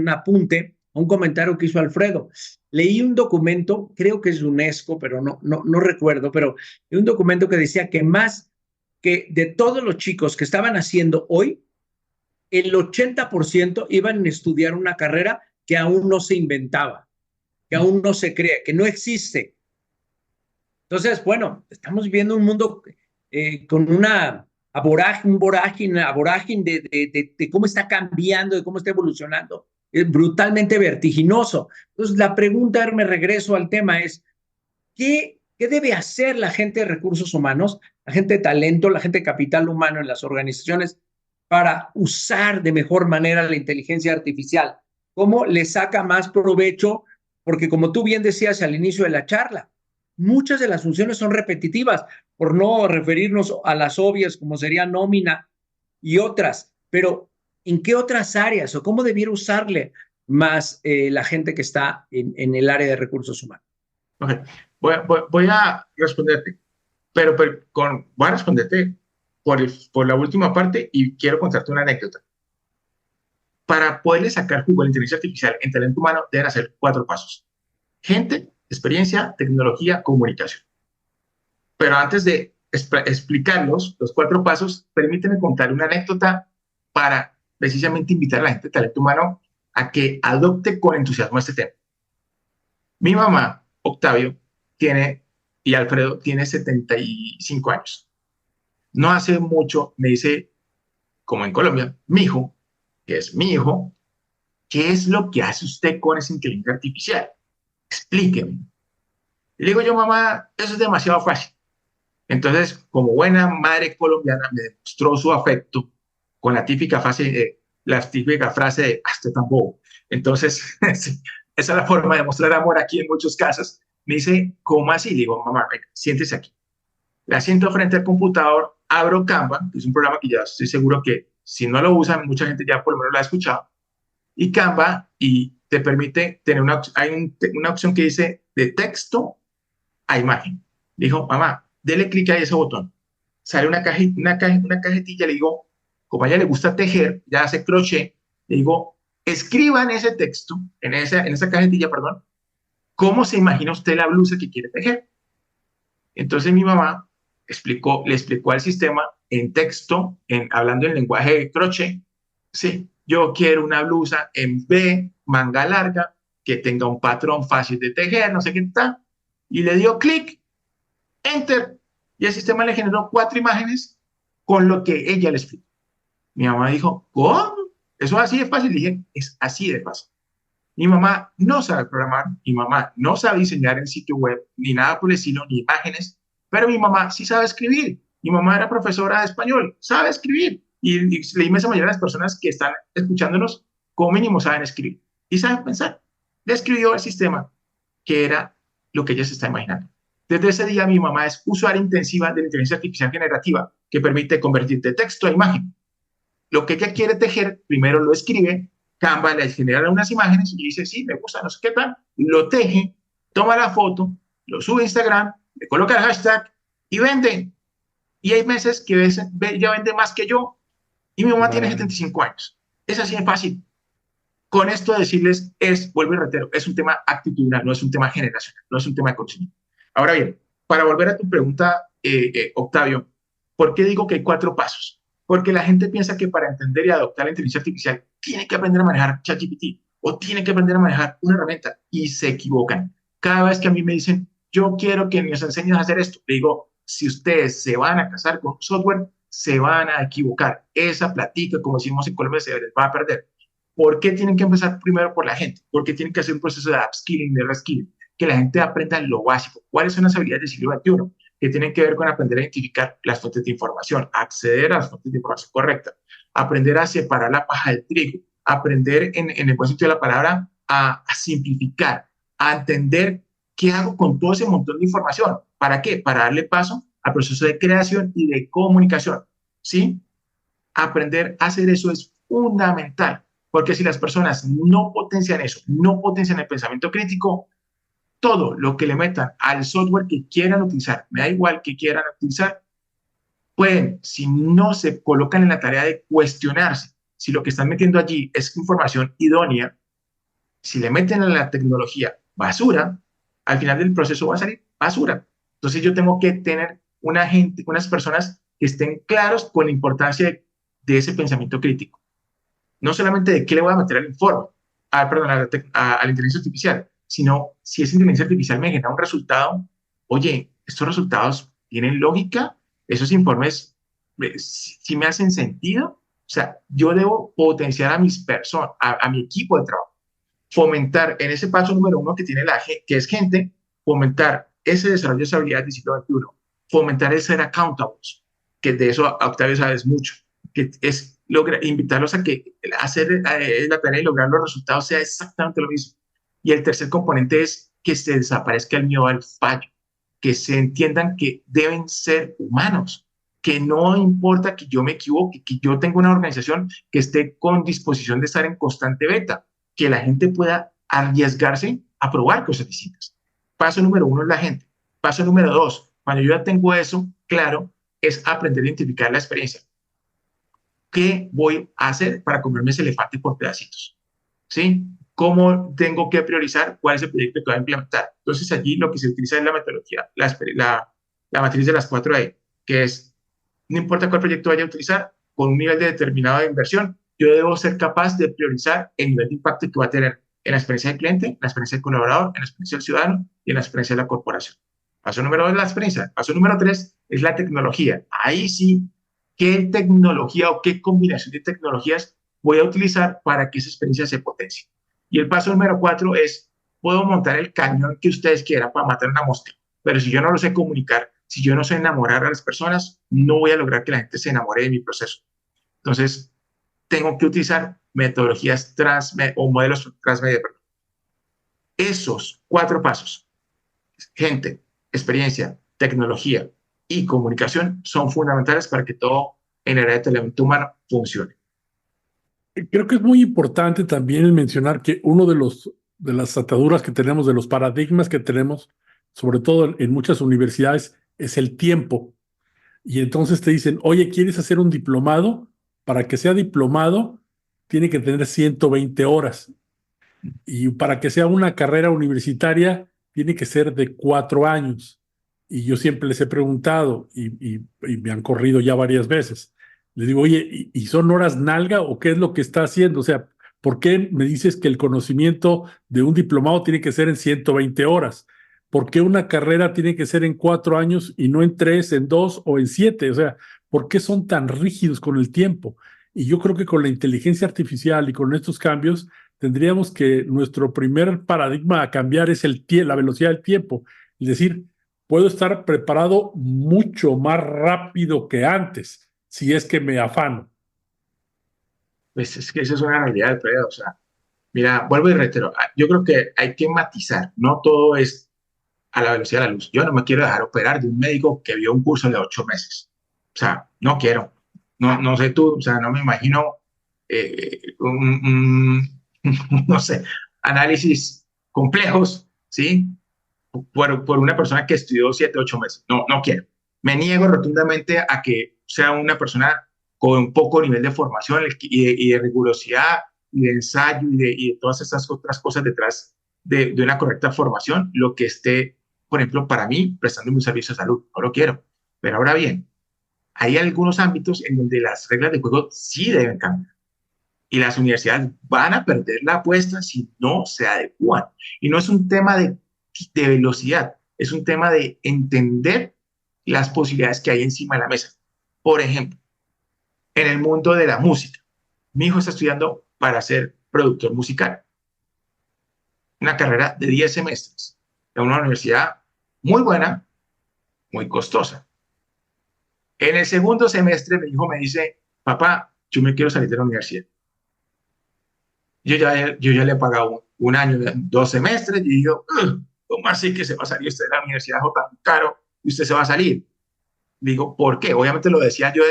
apunte, un comentario que hizo Alfredo. Leí un documento, creo que es de UNESCO, pero no recuerdo, pero un documento que decía que más que de todos los chicos que estaban haciendo hoy, el 80% iban a estudiar una carrera que aún no se inventaba, que aún no se cree, que no existe. Entonces, bueno, estamos viviendo un mundo con una vorágine de cómo está cambiando, de cómo está evolucionando, brutalmente vertiginoso. Entonces, la pregunta, me regreso al tema, es, ¿qué debe hacer la gente de recursos humanos, la gente de talento, la gente de capital humano en las organizaciones para usar de mejor manera la inteligencia artificial? ¿Cómo le saca más provecho? Porque como tú bien decías al inicio de la charla, muchas de las funciones son repetitivas, por no referirnos a las obvias como sería nómina y otras, pero ¿en qué otras áreas o cómo debiera usarle más la gente que está en el área de recursos humanos? Okay. Voy a responderte, pero voy a responderte por la última parte y quiero contarte una anécdota. Para poderle sacar jugo a la inteligencia artificial en talento humano deben hacer 4 pasos. Gente, experiencia, tecnología, comunicación. Pero antes de explicarlos, los 4 pasos, permíteme contar una anécdota para precisamente invitar a la gente de talento humano a que adopte con entusiasmo este tema. Mi mamá, Octavio, y Alfredo, tiene 75 años. No hace mucho me dice, como en Colombia, mi hijo, que es mi hijo, ¿qué es lo que hace usted con esa inteligencia artificial? Explíqueme. Le digo yo, mamá, eso es demasiado fácil. Entonces, como buena madre colombiana, me demostró su afecto con la típica frase de, hasta tan bobo. Entonces, esa es la forma de mostrar amor aquí en muchos casos. Me dice, ¿cómo así? Le digo, mamá, venga, siéntese aquí. La siento frente al computador, abro Canva, que es un programa que ya estoy seguro que si no lo usan, mucha gente ya por lo menos lo ha escuchado. Y Canva te permite tener una opción que dice de texto a imagen. Le dijo, mamá, dele clic a ese botón. Sale una cajetilla, le digo, como a ella le gusta tejer, ya hace crochet, le digo, escriba en ese texto, en esa cajetilla, perdón, cómo se imagina usted la blusa que quiere tejer. Entonces mi mamá le explicó al sistema en texto, hablando en lenguaje de crochet, sí, yo quiero una blusa en V, manga larga, que tenga un patrón fácil de tejer, no sé qué tal, y le dio clic, enter, y el sistema le generó 4 imágenes con lo que ella le explicó. Mi mamá dijo, ¿cómo? ¿Eso es así de fácil? Le dije, es así de fácil. Mi mamá no sabe programar, mi mamá no sabe diseñar en sitio web, ni nada por el estilo, ni imágenes, pero mi mamá sí sabe escribir. Mi mamá era profesora de español, sabe escribir. Y la inmensa mayoría de las personas que están escuchándonos, como mínimo saben escribir y saben pensar. Le escribió el sistema, que era lo que ella se está imaginando. Desde ese día, mi mamá es usuaria intensiva de la inteligencia artificial generativa, que permite convertir de texto a imagen. Lo que ella quiere tejer, primero lo escribe, Canva le genera unas imágenes y dice, sí, me gusta, no sé qué tal, lo teje, toma la foto, lo sube a Instagram, le coloca el hashtag y vende. Y hay meses que ella vende más que yo y mi mamá tiene 75 años. Es así de fácil. Con esto decirles, vuelvo y reitero, es un tema actitudinal, no es un tema generacional, no es un tema de conocimiento. Ahora bien, para volver a tu pregunta, Octavio, ¿por qué digo que hay 4 pasos? Porque la gente piensa que para entender y adoptar la inteligencia artificial tiene que aprender a manejar ChatGPT o tiene que aprender a manejar una herramienta y se equivocan. Cada vez que a mí me dicen, yo quiero que nos enseñes a hacer esto, le digo, si ustedes se van a casar con software, se van a equivocar. Esa plática, como decimos en Colombia, se les va a perder. ¿Por qué tienen que empezar primero por la gente? Porque tienen que hacer un proceso de upskilling, de reskilling, que la gente aprenda lo básico. ¿Cuáles son las habilidades del siglo XXI? Que tienen que ver con aprender a identificar las fuentes de información, acceder a las fuentes de información correctas, aprender a separar la paja del trigo, aprender en el buen sentido de la palabra a simplificar, a entender qué hago con todo ese montón de información. ¿Para qué? Para darle paso al proceso de creación y de comunicación. ¿Sí? Aprender a hacer eso es fundamental, porque si las personas no potencian eso, no potencian el pensamiento crítico, todo lo que le metan al software que quieran utilizar, me da igual que quieran utilizar, pueden, si no se colocan en la tarea de cuestionarse, si lo que están metiendo allí es información idónea, si le meten a la tecnología basura, al final del proceso va a salir basura. Entonces yo tengo que tener unas personas que estén claros con la importancia de ese pensamiento crítico. No solamente de qué le voy a meter al informe, perdón, a la inteligencia artificial, sino si esa inteligencia artificial me genera un resultado, oye, estos resultados tienen lógica, esos informes si me hacen sentido, o sea, yo debo potenciar a mis personas, a mi equipo de trabajo, fomentar en ese paso número 1 que tiene que es gente, fomentar ese desarrollo de habilidades del siglo XXI, fomentar el ser accountables, que de eso Octavio sabes mucho, que es invitarlos a que hacer la tarea y lograr los resultados sea exactamente lo mismo. Y el tercer componente es que se desaparezca el miedo al fallo, que se entiendan que deben ser humanos, que no importa que yo me equivoque, que yo tenga una organización que esté con disposición de estar en constante beta, que la gente pueda arriesgarse a probar cosas distintas. Paso número 1 es la gente. Paso número 2, cuando yo ya tengo eso claro, es aprender a identificar la experiencia. ¿Qué voy a hacer para comerme ese elefante por pedacitos? ¿Sí? ¿Cómo tengo que priorizar cuál es el proyecto que voy a implementar? Entonces allí lo que se utiliza es la metodología, la matriz de las 4E, que es, no importa cuál proyecto vaya a utilizar, con un nivel determinado de inversión, yo debo ser capaz de priorizar el nivel de impacto que va a tener en la experiencia del cliente, en la experiencia del colaborador, en la experiencia del ciudadano y en la experiencia de la corporación. Paso número 2 es la experiencia. Paso número 3 es la tecnología. Ahí sí, ¿qué tecnología o qué combinación de tecnologías voy a utilizar para que esa experiencia se potencie? Y el paso número 4 es, puedo montar el cañón que ustedes quieran para matar una mosca, pero si yo no lo sé comunicar, si yo no sé enamorar a las personas, no voy a lograr que la gente se enamore de mi proceso. Entonces, tengo que utilizar metodologías o modelos transmedia. Esos 4 pasos, gente, experiencia, tecnología y comunicación, son fundamentales para que todo en el área de talento humano funcione. Creo que es muy importante también el mencionar que uno de las ataduras que tenemos, de los paradigmas que tenemos, sobre todo en muchas universidades, es el tiempo. Y entonces te dicen, oye, ¿quieres hacer un diplomado? Para que sea diplomado, tiene que tener 120 horas. Y para que sea una carrera universitaria, tiene que ser de 4 años. Y yo siempre les he preguntado, y me han corrido ya varias veces. Les digo, oye, ¿y son horas nalga o qué es lo que está haciendo? O sea, ¿por qué me dices que el conocimiento de un diplomado tiene que ser en 120 horas? ¿Por qué una carrera tiene que ser en 4 años y no en 3, en 2 o en 7? O sea, ¿por qué son tan rígidos con el tiempo? Y yo creo que con la inteligencia artificial y con estos cambios, tendríamos que nuestro primer paradigma a cambiar es la velocidad del tiempo. Es decir, puedo estar preparado mucho más rápido que antes, si es que me afano. Pues es que esa es una realidad, Alfredo. O sea, mira, vuelvo y reitero, yo creo que hay que matizar, no todo es a la velocidad de la luz. Yo no me quiero dejar operar de un médico que vio un curso de 8 meses. O sea, no quiero. No sé tú, o sea, no me imagino no sé, análisis complejos, ¿sí? Por una persona que estudió 7, 8 meses. No quiero. Me niego rotundamente a que sea una persona con un poco nivel de formación y de rigurosidad y de ensayo y de todas estas otras cosas detrás de una correcta formación, lo que esté, por ejemplo, para mí, prestando un servicio de salud. No lo quiero. Pero ahora bien, hay algunos ámbitos en donde las reglas de juego sí deben cambiar. Y las universidades van a perder la apuesta si no se adecúan. Y no es un tema de velocidad, es un tema de entender las posibilidades que hay encima de la mesa. Por ejemplo, en el mundo de la música, mi hijo está estudiando para ser productor musical. Una carrera de 10 semestres, en una universidad muy buena, muy costosa. En el segundo semestre, mi hijo me dice, papá, yo me quiero salir de la universidad. Yo ya le he pagado un año, 2 semestres, y digo, ¿cómo así que se va a salir usted de la universidad tan caro y usted se va a salir? Digo, ¿por qué? Obviamente lo decía yo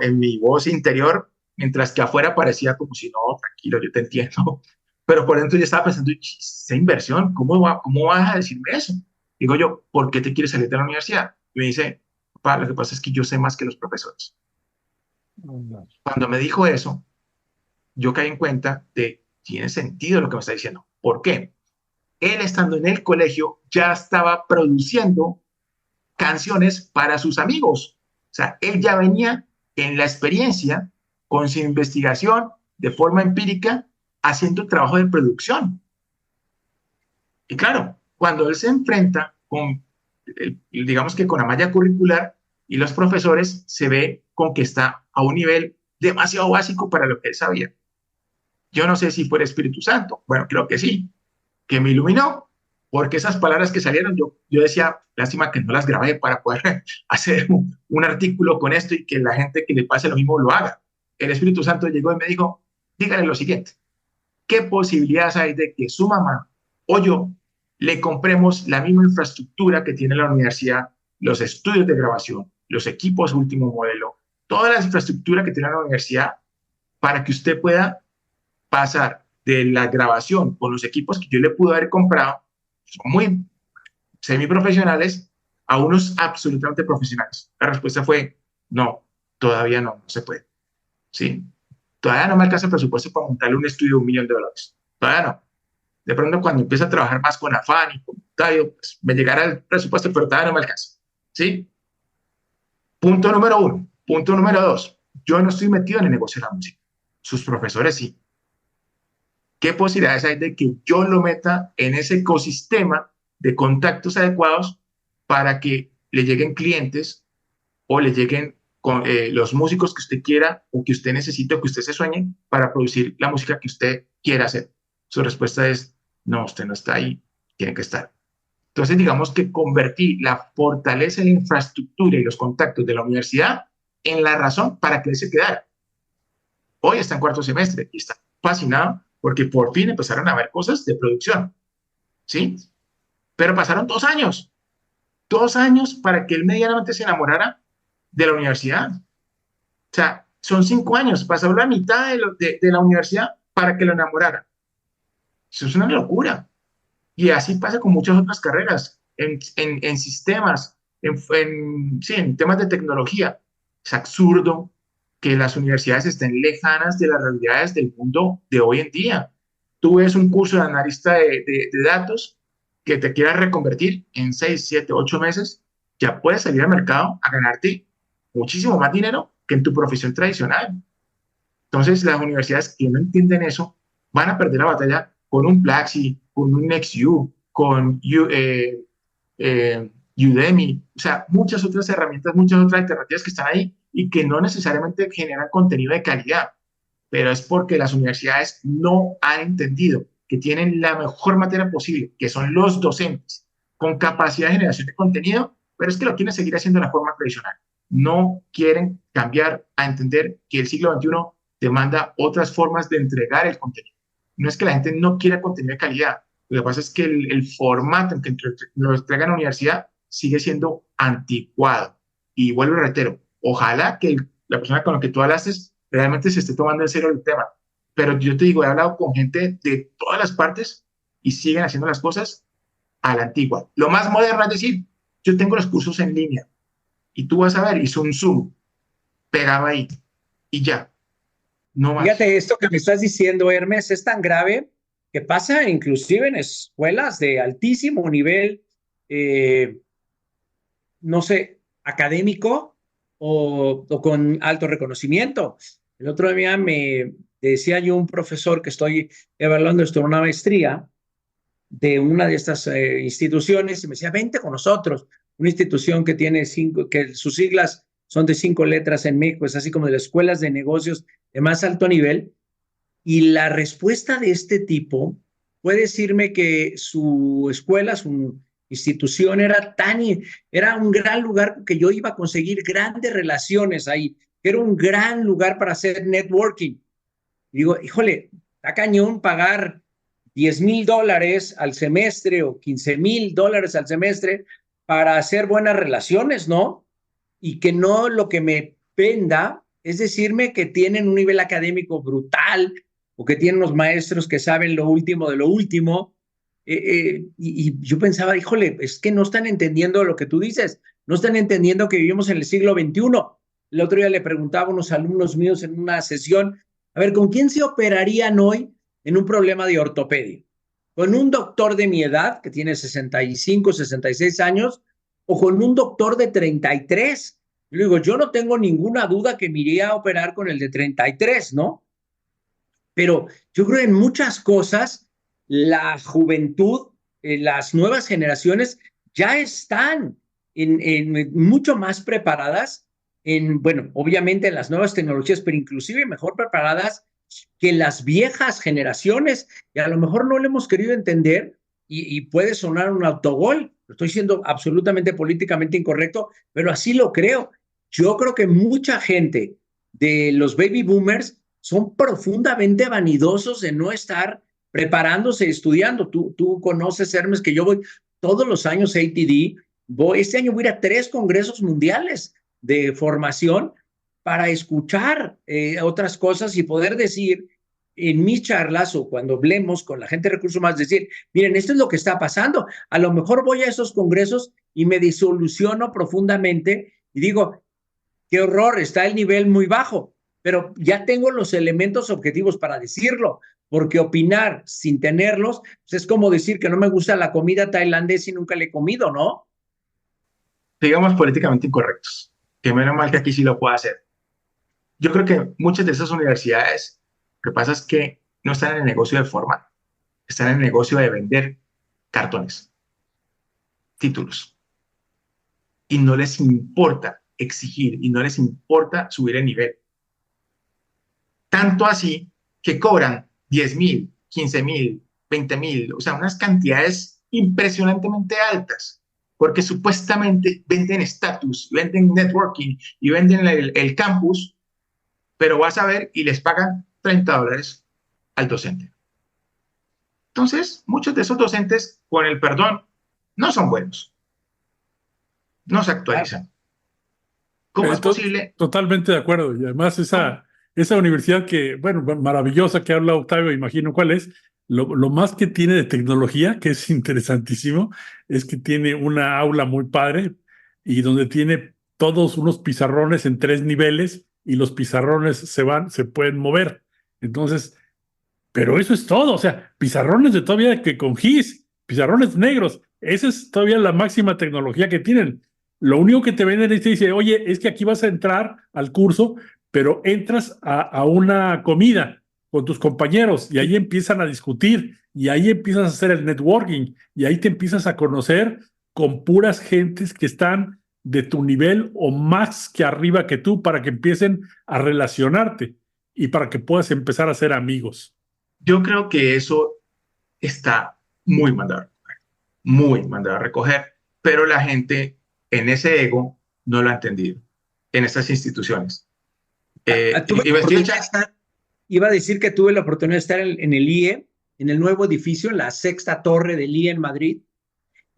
en mi voz interior, mientras que afuera parecía como si no, tranquilo, yo te entiendo. Pero por dentro yo estaba pensando, esa inversión, ¿cómo vas a decirme eso? Digo yo, ¿por qué te quieres salir de la universidad? Y me dice, papá, lo que pasa es que yo sé más que los profesores. Cuando me dijo eso, yo caí en cuenta de, tiene sentido lo que me está diciendo. ¿Por qué? Él estando en el colegio ya estaba produciendo canciones para sus amigos, sea, él ya venía en la experiencia, con su investigación, de forma empírica, haciendo trabajo de producción. Y claro, cuando él se enfrenta con, digamos que con la malla curricular y los profesores, se ve con que está a un nivel demasiado básico para lo que él sabía. Yo no sé si fue el Espíritu Santo, bueno, creo que sí, que me iluminó, porque esas palabras que salieron, yo decía, lástima que no las grabé para poder hacer un artículo con esto y que la gente que le pase lo mismo lo haga. El Espíritu Santo llegó y me dijo, dígale lo siguiente, ¿qué posibilidades hay de que su mamá o yo le compremos la misma infraestructura que tiene la universidad, los estudios de grabación, los equipos último modelo, toda la infraestructura que tiene la universidad para que usted pueda pasar de la grabación con los equipos que yo le pude haber comprado, son muy semiprofesionales, a unos absolutamente profesionales? La respuesta fue, no, todavía no se puede. ¿Sí? Todavía no me alcanza el presupuesto para montarle un estudio de $1.000.000. Todavía no. De pronto, cuando empiece a trabajar más con afán y con Octavio, pues me llegará el presupuesto, pero todavía no me alcanza. ¿Sí? Punto número 1. Punto número 2. Yo no estoy metido en el negocio de la música. Sus profesores sí. ¿Qué posibilidades hay de que yo lo meta en ese ecosistema de contactos adecuados para que le lleguen clientes o le lleguen con, los músicos que usted quiera o que usted necesite o que usted se sueñe para producir la música que usted quiera hacer? Su respuesta es, no, usted no está ahí, tiene que estar. Entonces, digamos que convertí la fortaleza de la infraestructura y los contactos de la universidad en la razón para que él se quedara. Hoy está en cuarto semestre y está fascinado porque por fin empezaron a ver cosas de producción, ¿sí? Pero pasaron 2 años. 2 años para que él medianamente se enamorara de la universidad. O sea, son 5 años, pasó la mitad de la universidad para que lo enamorara. Eso es una locura. Y así pasa con muchas otras carreras, en sistemas, sí, en temas de tecnología. Es absurdo que las universidades estén lejanas de las realidades del mundo de hoy en día. Tú ves un curso de analista de datos que te quiera reconvertir en 6, 7, 8 meses, ya puedes salir al mercado a ganarte muchísimo más dinero que en tu profesión tradicional. Entonces, las universidades que no entienden eso van a perder la batalla con un Platzi, con un NextU, con Udemy, o sea, muchas otras herramientas, muchas otras alternativas que están ahí y que no necesariamente generan contenido de calidad, pero es porque las universidades no han entendido que tienen la mejor materia posible, que son los docentes, con capacidad de generación de contenido, pero es que lo quieren seguir haciendo de la forma tradicional. No quieren cambiar a entender que el siglo XXI demanda otras formas de entregar el contenido. No es que la gente no quiera contenido de calidad, lo que pasa es que el formato en que lo entrega en la universidad sigue siendo anticuado. Y vuelvo y reitero, ojalá que la persona con la que tú hablaste realmente se esté tomando en serio el tema. Pero yo te digo, he hablado con gente de todas las partes y siguen haciendo las cosas a la antigua. Lo más moderno es decir, yo tengo los cursos en línea y tú vas a ver, hizo un Zoom, pegaba ahí y ya. No más. Fíjate, esto que me estás diciendo, Hermes, es tan grave que pasa inclusive en escuelas de altísimo nivel, no sé, académico o con alto reconocimiento. El otro día me decía yo un profesor que estoy evaluando esto en una maestría de una de estas instituciones y me decía, vente con nosotros, una institución que tiene que sus siglas son de 5 letras en México, es así como de las escuelas de negocios de más alto nivel, y la respuesta de este tipo puede decirme que su escuela, su institución era un gran lugar que yo iba a conseguir grandes relaciones ahí, que era un gran lugar para hacer networking. Y digo, híjole, está cañón pagar $10,000 al semestre o $15,000 al semestre para hacer buenas relaciones, ¿no? Y que no lo que me venda es decirme que tienen un nivel académico brutal o que tienen unos maestros que saben lo último de lo último. Y yo pensaba, híjole, es que no están entendiendo lo que tú dices, no están entendiendo que vivimos en el siglo XXI. El otro día le preguntaba a unos alumnos míos en una sesión, a ver, ¿con quién se operarían hoy en un problema de ortopedia? ¿Con un doctor de mi edad, que tiene 65, 66 años, o con un doctor de 33? Yo digo, yo no tengo ninguna duda que me iría a operar con el de 33, ¿no? Pero yo creo que en muchas cosas la juventud, las nuevas generaciones ya están mucho más preparadas bueno, obviamente en las nuevas tecnologías, pero inclusive mejor preparadas que las viejas generaciones. Y a lo mejor no lo hemos querido entender y puede sonar un autogol. Estoy siendo absolutamente políticamente incorrecto, pero así lo creo. Yo creo que mucha gente de los baby boomers son profundamente vanidosos de no estar preparándose, estudiando. Tú conoces, Hermes, que yo voy todos los años a ATD. Este año voy a ir a 3 congresos mundiales de formación para escuchar otras cosas y poder decir en mis charlas o cuando hablemos con la gente de recursos humanos, decir, miren, esto es lo que está pasando. A lo mejor voy a esos congresos y me disoluciono profundamente y digo, qué horror, está el nivel muy bajo, pero ya tengo los elementos objetivos para decirlo, porque opinar sin tenerlos pues es como decir que no me gusta la comida tailandesa y nunca le he comido, ¿no? Digamos políticamente incorrectos, que menos mal que aquí sí lo puedo hacer. Yo creo que muchas de esas universidades, lo que pasa es que no están en el negocio de formar, están en el negocio de vender cartones, títulos, y no les importa exigir y no les importa subir el nivel. Tanto así que cobran 10,000, 15,000, 20,000, o sea, unas cantidades impresionantemente altas, porque supuestamente venden estatus, venden networking y venden el campus, pero vas a ver y les pagan $30 al docente. Entonces, muchos de esos docentes, con el perdón, no son buenos, no se actualizan. ¿Cómo es posible? Totalmente de acuerdo. Y además esa universidad que, bueno, maravillosa que habla Octavio, imagino cuál es, lo más que tiene de tecnología, que es interesantísimo, es que tiene una aula muy padre y donde tiene todos unos pizarrones en 3 niveles y los pizarrones se pueden mover. Entonces, pero eso es todo. O sea, pizarrones de todavía que con GIS, pizarrones negros. Esa es todavía la máxima tecnología que tienen. Lo único que te venden es que dice, oye, es que aquí vas a entrar al curso, pero entras a una comida con tus compañeros y ahí empiezan a discutir y ahí empiezas a hacer el networking y ahí te empiezas a conocer con puras gentes que están de tu nivel o más que arriba que tú para que empiecen a relacionarte y para que puedas empezar a ser amigos. Yo creo que eso está muy mandado a recoger, pero la gente en ese ego no lo ha entendido en estas instituciones. Iba a decir que tuve la oportunidad de estar en el IE, en el nuevo edificio, en la 6ª torre del IE en Madrid,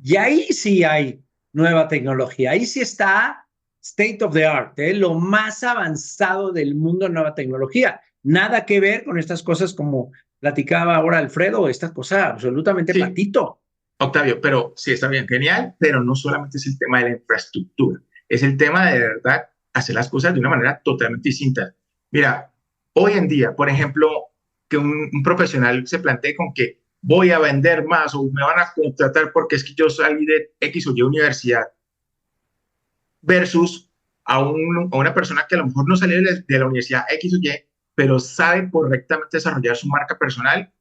y ahí sí hay nueva tecnología, ahí sí está state of the art, lo más avanzado del mundo en nueva tecnología. Nada que ver con estas cosas como platicaba ahora Alfredo, esta cosa absolutamente sí, patito. Octavio, pero sí está bien, genial, pero no solamente es el tema de la infraestructura, es el tema de verdad hacer las cosas de una manera totalmente distinta. Mira, hoy en día, por ejemplo, que un profesional se plantee con que voy a vender más o me van a contratar porque es que yo salí de X o Y universidad, versus a una persona que a lo mejor no salió de la universidad X o Y, pero sabe correctamente desarrollar su marca personal.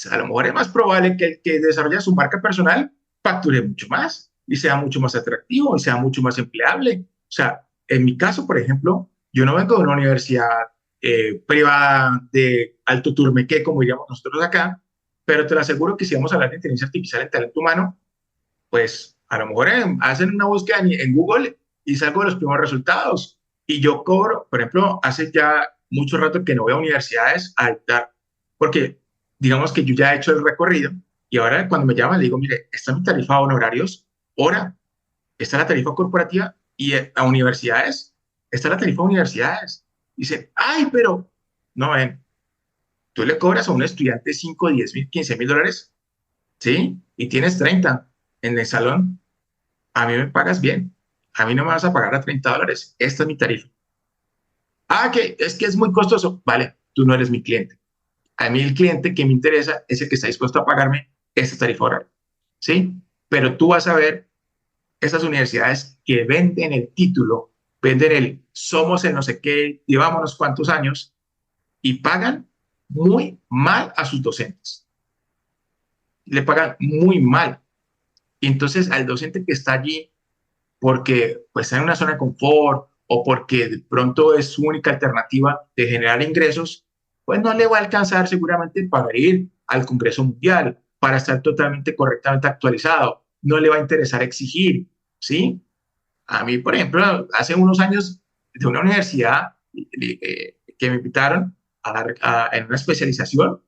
A lo mejor es más probable que el que desarrolla su marca personal facture mucho más y sea mucho más atractivo y sea mucho más empleable. O sea, en mi caso, por ejemplo, yo no vengo de una universidad privada de alto turmequé, como diríamos nosotros acá, pero te lo aseguro que si vamos a hablar de inteligencia artificial en talento humano, pues a lo mejor hacen una búsqueda en Google y salgo de los primeros resultados. Y yo cobro, por ejemplo, hace ya mucho rato que no voy a universidades a dictar, porque digamos que yo ya he hecho el recorrido y ahora cuando me llaman le digo, mire, esta es mi tarifa de honorarios, hora, esta es la tarifa corporativa y a universidades, esta es la tarifa de universidades. Dicen, ay, pero no ven, tú le cobras a un estudiante 5, 10 mil, 15 mil dólares, ¿sí? Y tienes 30 en el salón, a mí me pagas bien, a mí no me vas a pagar a $30, esta es mi tarifa. Ah, que es muy costoso, vale, tú no eres mi cliente. A mí el cliente que me interesa es el que está dispuesto a pagarme esta tarifa horaria, ¿sí? Pero tú vas a ver esas universidades que venden el título, venden somos el no sé qué, llevamos unos cuantos años y pagan muy mal a sus docentes. Le pagan muy mal. Y entonces al docente que está allí porque pues está en una zona de confort o porque de pronto es su única alternativa de generar ingresos, pues no le va a alcanzar seguramente para ir al Congreso Mundial, para estar totalmente correctamente actualizado. No le va a interesar exigir, ¿sí? A mí, por ejemplo, hace unos años de una universidad que me invitaron en una especialización,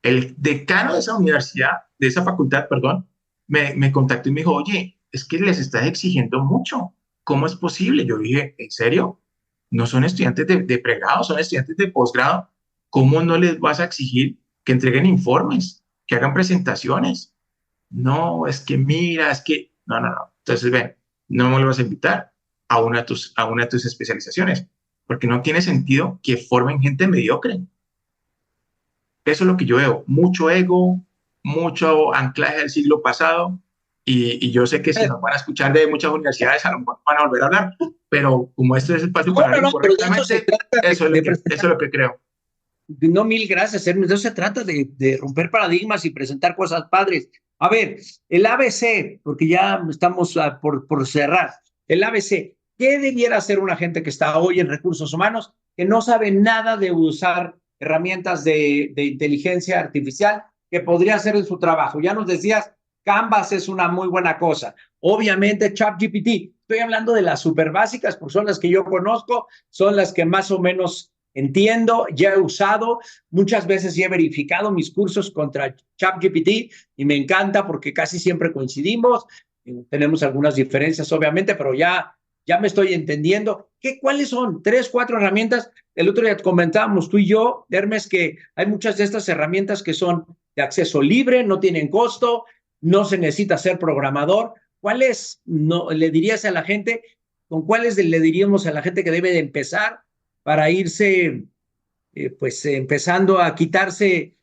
el decano de esa universidad, de esa facultad, perdón, me contactó y me dijo, oye, es que les estás exigiendo mucho. ¿Cómo es posible? Yo dije, ¿en serio? No son estudiantes de pregrado, son estudiantes de posgrado. ¿Cómo no les vas a exigir que entreguen informes, que hagan presentaciones? No, es que mira, es que... No, no, no. Entonces, ven, no me lo vas a invitar a una de tus especializaciones, porque no tiene sentido que formen gente mediocre. Eso es lo que yo veo, mucho ego, mucho anclaje del siglo pasado, y yo sé que si nos van a escuchar de muchas universidades, a lo mejor van a volver a hablar, pero como esto es espacio para hablar correctamente, eso es lo que creo. No, mil gracias, Hermes. De eso se trata, de romper paradigmas y presentar cosas padres. A ver, el ABC, porque ya estamos por cerrar. El ABC, ¿qué debiera hacer una gente que está hoy en recursos humanos que no sabe nada de usar herramientas de inteligencia artificial que podría hacer en su trabajo? Ya nos decías, Canvas es una muy buena cosa. Obviamente, ChatGPT. Estoy hablando de las super básicas, porque son las que yo conozco, son las que más o menos entiendo, ya he usado, muchas veces ya he verificado mis cursos contra ChatGPT y me encanta porque casi siempre coincidimos, tenemos algunas diferencias obviamente, pero ya me estoy entendiendo. ¿Cuáles son? 3, 4 herramientas. El otro día comentábamos tú y yo, Hermes, que hay muchas de estas herramientas que son de acceso libre, no tienen costo, no se necesita ser programador. ¿Cuáles le dirías a la gente? ¿Con cuáles le diríamos a la gente que debe de empezar para irse empezando a quitarse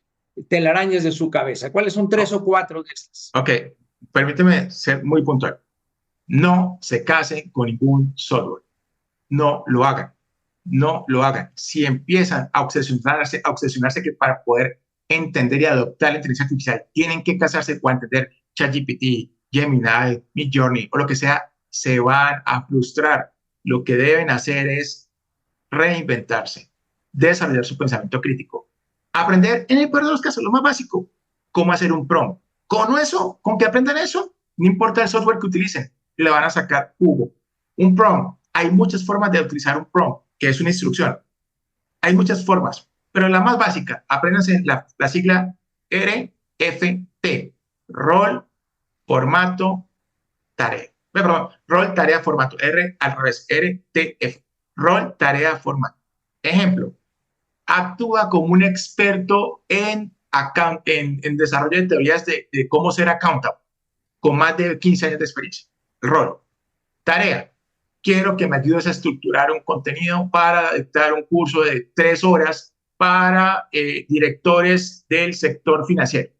telarañas de su cabeza? ¿Cuáles son 3 o 4 de estas? Ok, permíteme ser muy puntual. No se casen con ningún software. No lo hagan. No lo hagan. Si empiezan a obsesionarse que para poder entender y adoptar la inteligencia artificial tienen que casarse o entender ChatGPT, Gemini, Midjourney o lo que sea, se van a frustrar. Lo que deben hacer es reinventarse, desarrollar su pensamiento crítico, aprender, en el peor de los casos, lo más básico, cómo hacer un prompt. Con eso, con que aprendan eso, no importa el software que utilicen, le van a sacar jugo. Un prompt, hay muchas formas de utilizar un prompt, que es una instrucción. Hay muchas formas, pero la más básica, apréndanse la sigla RFT, rol, formato, tarea. Perdón, rol, tarea, formato. R al revés, RTF. Rol, tarea, formato. Ejemplo, actúa como un experto en desarrollo de teorías de cómo ser accountable, con más de 15 años de experiencia. Rol. Tarea. Quiero que me ayudes a estructurar un contenido para dictar un curso de 3 horas para directores del sector financiero.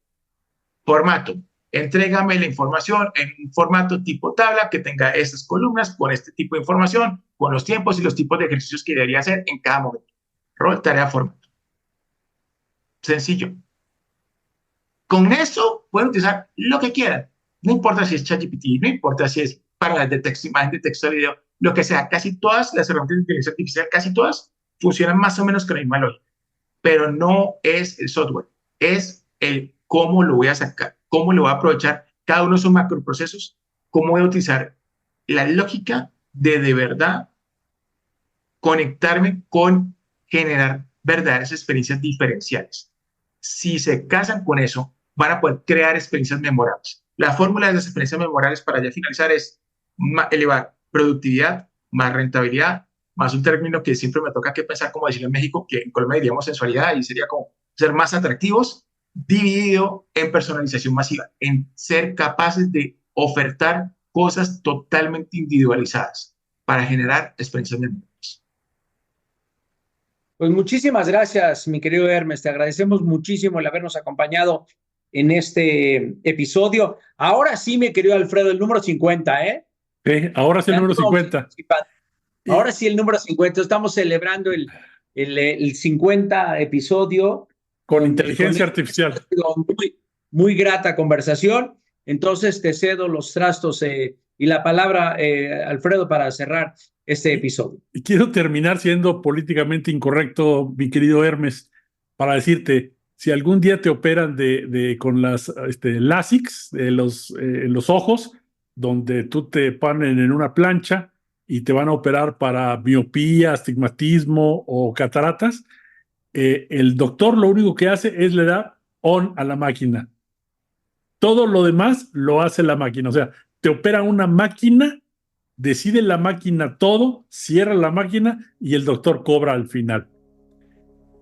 Formato. Entrégame la información en un formato tipo tabla que tenga estas columnas con este tipo de información, con los tiempos y los tipos de ejercicios que debería hacer en cada momento. Rol, tarea, formato. Sencillo. Con eso pueden utilizar lo que quieran. No importa si es ChatGPT, no importa si es para las de texto, imagen, de texto, video, lo que sea. Casi todas las herramientas de inteligencia artificial, casi todas, funcionan más o menos con la misma lógica. Pero no es el software, es el cómo lo voy a sacar, cómo lo voy a aprovechar cada uno de esos macroprocesos, cómo voy a utilizar la lógica de verdad conectarme con generar verdaderas experiencias diferenciales. Si se casan con eso, van a poder crear experiencias memorables. La fórmula de las experiencias memorables para ya finalizar es elevar productividad, más rentabilidad, más un término que siempre me toca que pensar, como decirlo en México, que en Colombia diríamos sensualidad, y sería como ser más atractivos, dividido en personalización masiva, en ser capaces de ofertar cosas totalmente individualizadas para generar experiencias memorables. Pues muchísimas gracias, mi querido Hermes. Te agradecemos muchísimo el habernos acompañado en este episodio. Ahora sí, mi querido Alfredo, el número 50, ¿eh? Ahora sí el número 50. Ahora sí, el número 50. Estamos celebrando el 50 episodio. Con inteligencia artificial. Muy, muy grata conversación. Entonces te cedo los trastos y la palabra, Alfredo, para cerrar este episodio. Y quiero terminar siendo políticamente incorrecto, mi querido Hermes, para decirte, si algún día te operan con las LASIKs de los ojos, donde tú te ponen en una plancha y te van a operar para miopía, astigmatismo o cataratas, el doctor lo único que hace es le da on a la máquina. Todo lo demás lo hace la máquina. O sea, te opera una máquina, decide la máquina todo, cierra la máquina y el doctor cobra al final.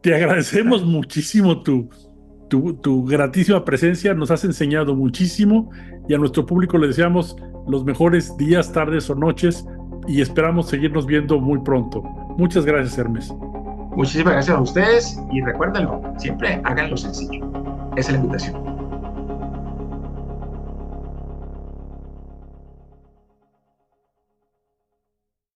Te agradecemos muchísimo tu gratísima presencia, nos has enseñado muchísimo y a nuestro público le deseamos los mejores días, tardes o noches y esperamos seguirnos viendo muy pronto. Muchas gracias, Hermes. Muchísimas gracias a ustedes y recuérdenlo, siempre háganlo sencillo. Esa es la invitación.